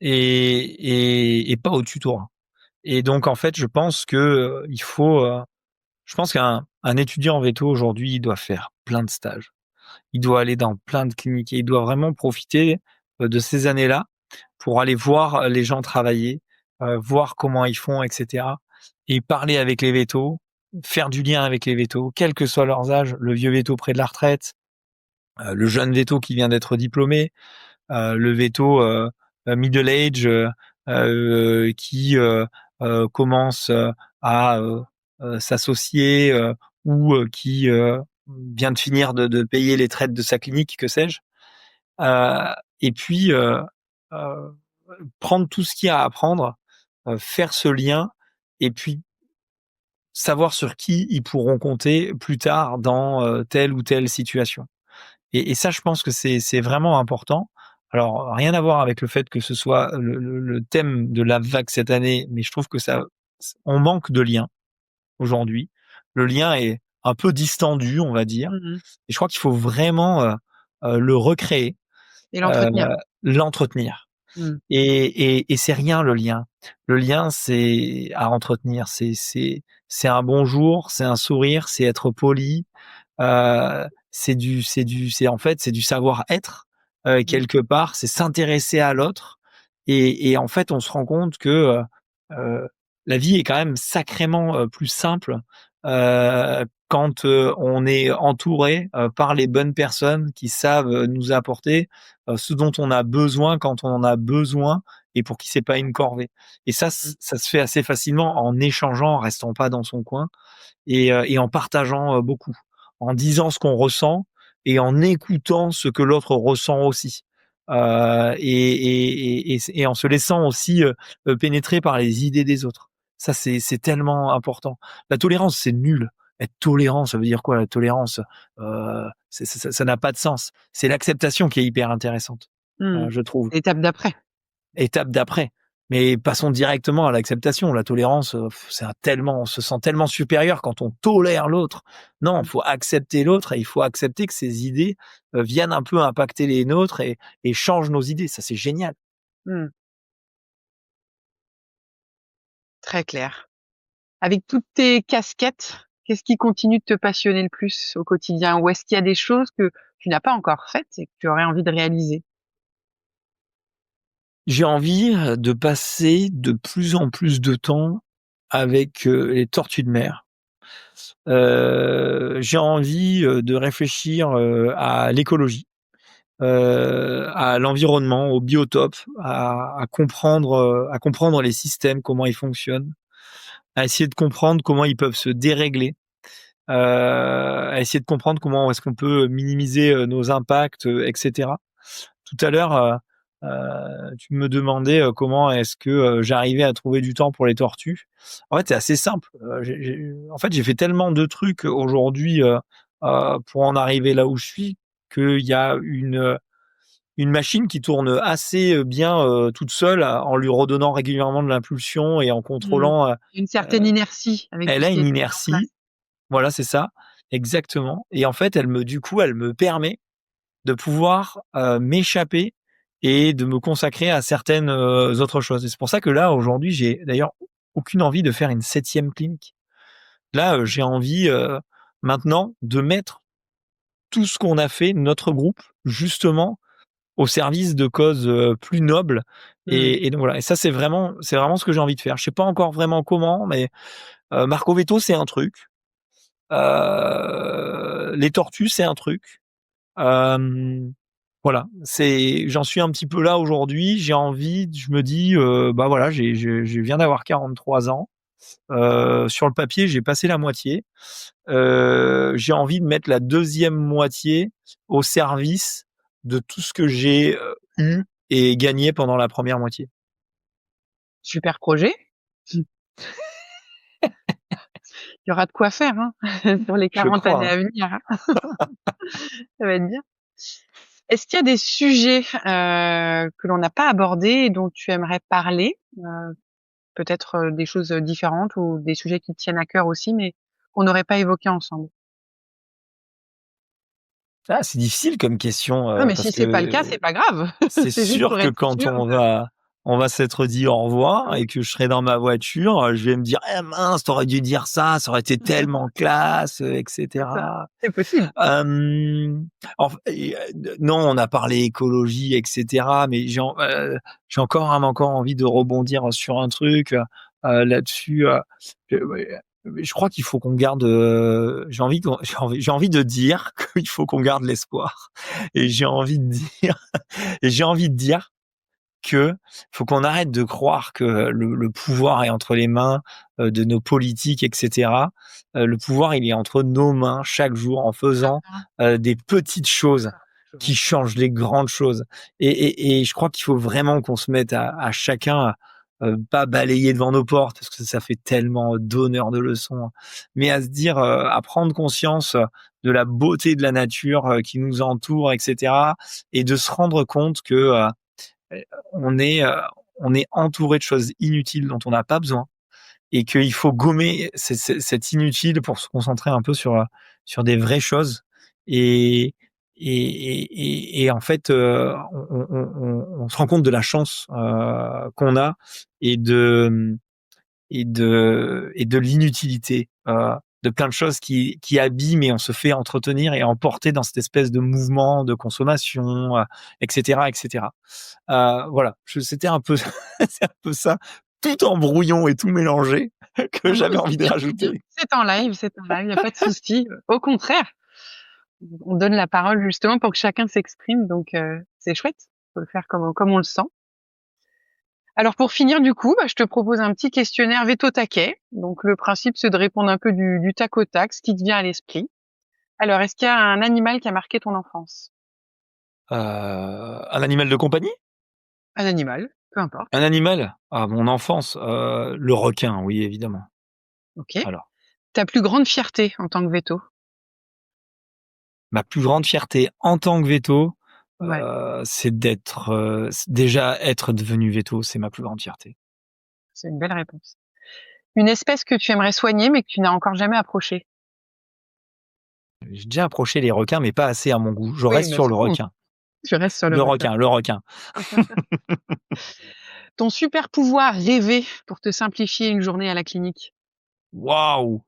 S4: et pas au tutorat. Et donc en fait, je pense que, il faut, je pense qu'un étudiant en véto aujourd'hui, il doit faire plein de stages. Il doit aller dans plein de cliniques et il doit vraiment profiter, de ces années-là pour aller voir les gens travailler, voir comment ils font et cetera et parler avec les vétos, faire du lien avec les vétos, quels que soient leurs âges, le vieux véto près de la retraite, le jeune véto qui vient d'être diplômé, le véto, middle age, qui, commence, à, s'associer, ou, qui, vient de finir de payer les traites de sa clinique, que sais-je. Et puis, heu, prendre tout ce qu'il y a à apprendre, faire ce lien et puis savoir sur qui ils pourront compter plus tard dans, telle ou telle situation. Et ça, je pense que c'est vraiment important. Alors, rien à voir avec le fait que ce soit le thème de la vague cette année, mais je trouve que ça on manque de lien aujourd'hui. Le lien est un peu distendu, on va dire,
S3: Mmh.
S4: et je crois qu'il faut vraiment, le recréer,
S3: Et
S4: heu,
S3: l'entretenir.
S4: l'entretenir.
S3: Mmh.
S4: Et c'est rien le lien. Le lien, c'est à entretenir. C'est un bonjour, c'est un sourire, c'est être poli, c'est en fait, c'est du savoir-être,
S3: Mmh.
S4: quelque part, c'est s'intéresser à l'autre et en fait, on se rend compte que, heu, la vie est quand même sacrément, plus simple, quand, on est entouré, par les bonnes personnes qui savent, nous apporter, ce dont on a besoin quand on en a besoin et pour qui c'est pas une corvée. Et ça,
S3: Mmh.
S4: ça se fait assez facilement en échangeant, en restant pas dans son coin et en partageant, beaucoup, en disant ce qu'on ressent et en écoutant ce que l'autre ressent aussi. Et en se laissant aussi, pénétrer par les idées des autres. Ça, c'est tellement important. La tolérance, c'est nul. Être tolérant, ça veut dire quoi la tolérance? Ça n'a pas de sens. C'est l'acceptation qui est hyper intéressante,
S3: Mmh.
S4: je trouve.
S3: L'étape d'après.
S4: Étape d'après. Mais passons directement à l'acceptation. La tolérance, c'est un tellement on se sent tellement supérieur quand on tolère l'autre. Non, il
S3: Mmh.
S4: faut accepter l'autre et il faut accepter que ses idées, viennent un peu impacter les nôtres et changent nos idées. Ça, c'est génial.
S3: Mmh. Très clair. Avec toutes tes casquettes, qu'est-ce qui continue de te passionner le plus au quotidien? Ou est-ce qu'il y a des choses que tu n'as pas encore faites et que tu aurais envie de réaliser?
S4: J'ai envie, de passer de plus en plus de temps avec, les tortues de mer. J'ai envie, de réfléchir, à l'environnement, au biotope, à comprendre les systèmes, comment ils fonctionnent, à essayer de comprendre comment ils peuvent se dérégler, à essayer de comprendre comment est-ce qu'on peut minimiser, nos impacts, et cetera. Tout à l'heure, tu me demandais, comment est-ce que, j'arrivais à trouver du temps pour les tortues. En fait, c'est assez simple, j'ai fait tellement de trucs aujourd'hui, pour en arriver là où je suis, qu'il y a une machine qui tourne assez, bien, toute seule, en lui redonnant régulièrement de l'impulsion et en
S3: Mmh.
S4: contrôlant,
S3: Une certaine inertie avec tout
S4: elle
S3: ce
S4: a
S3: qui a
S4: une
S3: été mis en
S4: inertie,
S3: place.
S4: voilà, c'est ça, exactement. Et en fait, elle me permet de pouvoir, m'échapper et de me consacrer à certaines, autres choses. Et c'est pour ça que là, aujourd'hui, j'ai d'ailleurs aucune envie de faire une 7e clinique. Là, j'ai envie, maintenant de mettre tout ce qu'on a fait, notre groupe, justement au service de causes, plus nobles
S3: Mmh.
S4: et donc voilà. Et ça, c'est vraiment ce que j'ai envie de faire. Je sais pas encore vraiment comment, mais Marco Veto, c'est un truc. Les tortues, c'est un truc. Hem, voilà, j'en suis un petit peu là aujourd'hui. J'ai envie, je me dis, bah, voilà, je viens d'avoir 43 ans. Sur le papier, j'ai passé la moitié. J'ai envie de mettre la deuxième moitié au service de tout ce que j'ai, eu et gagné pendant la première moitié.
S3: Super projet. Il y aura de quoi faire, hein, sur les
S4: Je
S3: 40
S4: crois,
S3: années à venir, hein. Ça va être bien. Est-ce qu'il y a des sujets, que l'on n'a pas abordés et dont tu aimerais parler? Peut-être, des choses, différentes ou des sujets qui te tiennent à cœur aussi, mais qu'on n'aurait pas évoqués ensemble?
S4: Ah, c'est difficile comme question,
S3: Non, mais
S4: parce
S3: si c'est pas le cas,
S4: que
S3: c'est pas grave.
S4: c'est
S3: C'est juste
S4: sûr
S3: pour
S4: que
S3: être
S4: quand
S3: sûr.
S4: on va s'être dit au revoir
S3: Mmh.
S4: et que je serai dans ma voiture, je vais me dire: «Eh mince, tu aurais dû dire ça aurait été tellement classe, et
S3: C'est ça,
S4: cetera».
S3: c'est possible.
S4: Hem, non, on a parlé écologie, et cetera, mais j'ai encore envie de rebondir sur un truc, là-dessus, ouais, je crois qu'il faut qu'on garde, j'ai envie de dire qu'il faut qu'on garde l'espoir et j'ai envie de dire et j'ai envie de dire que faut qu'on arrête de croire que le pouvoir est entre les mains de nos politiques, et cetera. Le pouvoir, il est entre nos mains chaque jour en faisant des petites choses qui changent les grandes choses. Et je crois qu'il faut vraiment qu'on se mette à chacun, pas balayer devant nos portes parce que ça fait tellement donneur de leçons, mais à se dire, à prendre conscience de la beauté de la nature qui nous entoure, et cetera, et de se rendre compte que on est, euh, on est entouré de choses inutiles dont on n'a pas besoin et qu'il faut gommer cet inutile pour se concentrer un peu sur des vraies choses. Et, et en fait, on se rend compte de la chance qu'on a et de l'inutilité de plein de choses qui abîment et on se fait entretenir et emporter dans cette espèce de mouvement de consommation, etc., etc. Voilà, c'était un peu, c'est un peu ça, tout en brouillon et tout mélangé que
S3: Non, non, mais
S4: j'avais
S3: c'est
S4: envie de
S3: bien, c'est bien.
S4: rajouter.
S3: C'est en live, il y a pas de souci. Au contraire, on donne la parole justement pour que chacun s'exprime, donc c'est chouette. Faut le faire comme on le sent. Alors pour finir du coup, je te propose un petit questionnaire veto taquet. Donc le principe, c'est de répondre un peu du tac au tac, ce qui te vient à l'esprit. Alors, est-ce qu'il y a un animal qui a marqué ton enfance?
S4: Un animal de compagnie?
S3: Un animal, peu importe.
S4: Un animal? Ah, mon enfance, le requin, oui, évidemment.
S3: OK.
S4: Alors,
S3: Ta plus grande fierté en tant que veto?
S4: ma plus grande fierté en tant que véto,
S3: Ouais,
S4: c'est d'être, déjà être devenu véto, c'est ma plus grande fierté.
S3: c'est une belle réponse. Une espèce que tu aimerais soigner, mais que tu n'as encore jamais approchée?
S4: J'ai déjà approché les requins, mais pas assez à mon goût. Je
S3: Oui,
S4: reste
S3: bien
S4: sur
S3: sûr.
S4: le requin.
S3: Tu restes sur le
S4: Le
S3: requin.
S4: requin, le requin.
S3: Ton super pouvoir rêvé pour te simplifier une journée à la clinique?
S4: Waouh!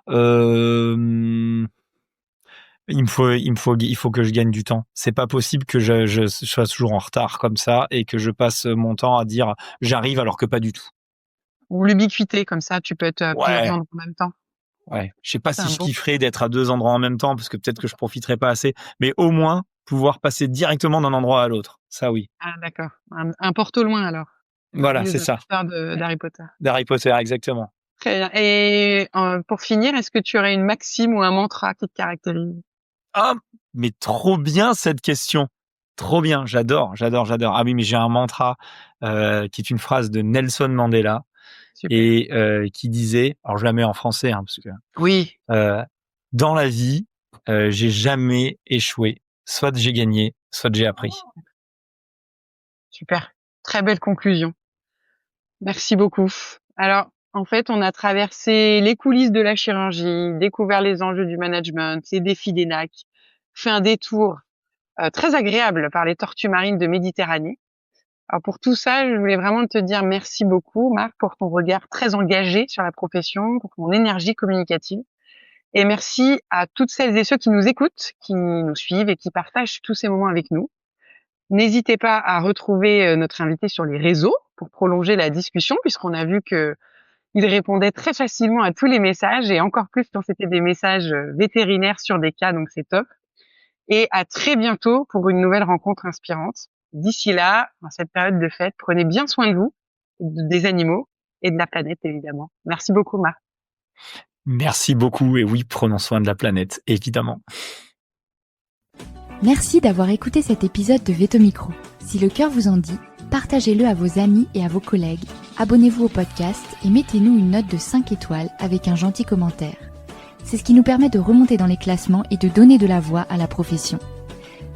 S4: Hem, il faut que je gagne du temps. C'est pas possible que je sois toujours en retard comme ça et que je passe mon temps à dire: «J'arrive» alors que pas du tout.
S3: Ou l'ubiquité, comme ça, tu peux être à plusieurs
S4: Ouais,
S3: endroits en même temps.
S4: ouais. Je sais pas
S3: C'est
S4: si
S3: un
S4: je
S3: bon
S4: kifferais d'être à 2 endroits en même temps parce que peut-être que je profiterais pas assez, mais au moins pouvoir passer directement d'un endroit à l'autre. Ça oui.
S3: ah d'accord, un porte au loin alors,
S4: Voilà,
S3: les
S4: c'est ça.
S3: auteurs de d'Harry Potter.
S4: D'Harry Potter, exactement.
S3: Très bien et pour finir, est-ce que tu aurais une maxime ou un mantra qui te caractérise?
S4: Ah, mais trop bien cette question. Trop bien, j'adore, j'adore, j'adore. Ah oui, mais j'ai un mantra qui est une phrase de Nelson Mandela
S3: Super.
S4: et qui disait, alors je la mets en français hein, parce que
S3: Oui,
S4: dans la vie, j'ai jamais échoué. Soit j'ai gagné, soit j'ai appris.
S3: super. Très belle conclusion. Merci beaucoup. Alors, en fait, on a traversé les coulisses de la chirurgie, découvert les enjeux du management, les défis d'ENAC, fait un détour, très agréable par les tortues marines de Méditerranée. Alors pour tout ça, je voulais vraiment te dire merci beaucoup, Marc, pour ton regard très engagé sur la profession, pour ton énergie communicative. Et merci à toutes celles et ceux qui nous écoutent, qui nous suivent et qui partagent tous ces moments avec nous. N'hésitez pas à retrouver notre invité sur les réseaux pour prolonger la discussion, puisqu'on a vu que il répondait très facilement à tous les messages et encore plus quand c'était des messages vétérinaires sur des cas, donc c'est top. Et à très bientôt pour une nouvelle rencontre inspirante. D'ici là, en cette période de fête, prenez bien soin de vous, des animaux et de la planète évidemment. Merci beaucoup, Marc.
S4: Merci beaucoup et oui, prenons soin de la planète, évidemment.
S2: Merci d'avoir écouté cet épisode de Veto Micro. Si le cœur vous en dit, partagez-le à vos amis et à vos collègues abonnez-vous au podcast et mettez-nous une note de 5 étoiles avec un gentil commentaire. C'est ce qui nous permet de remonter dans les classements et de donner de la voix à la profession.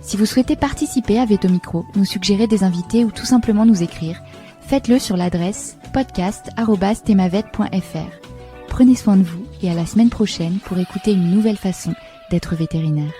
S2: Si vous souhaitez participer à Veto Micro, nous suggérer des invités ou tout simplement nous écrire, faites-le sur l'adresse podcast@themavet.fr. Prenez soin de vous et à la semaine prochaine pour écouter une nouvelle façon d'être vétérinaire.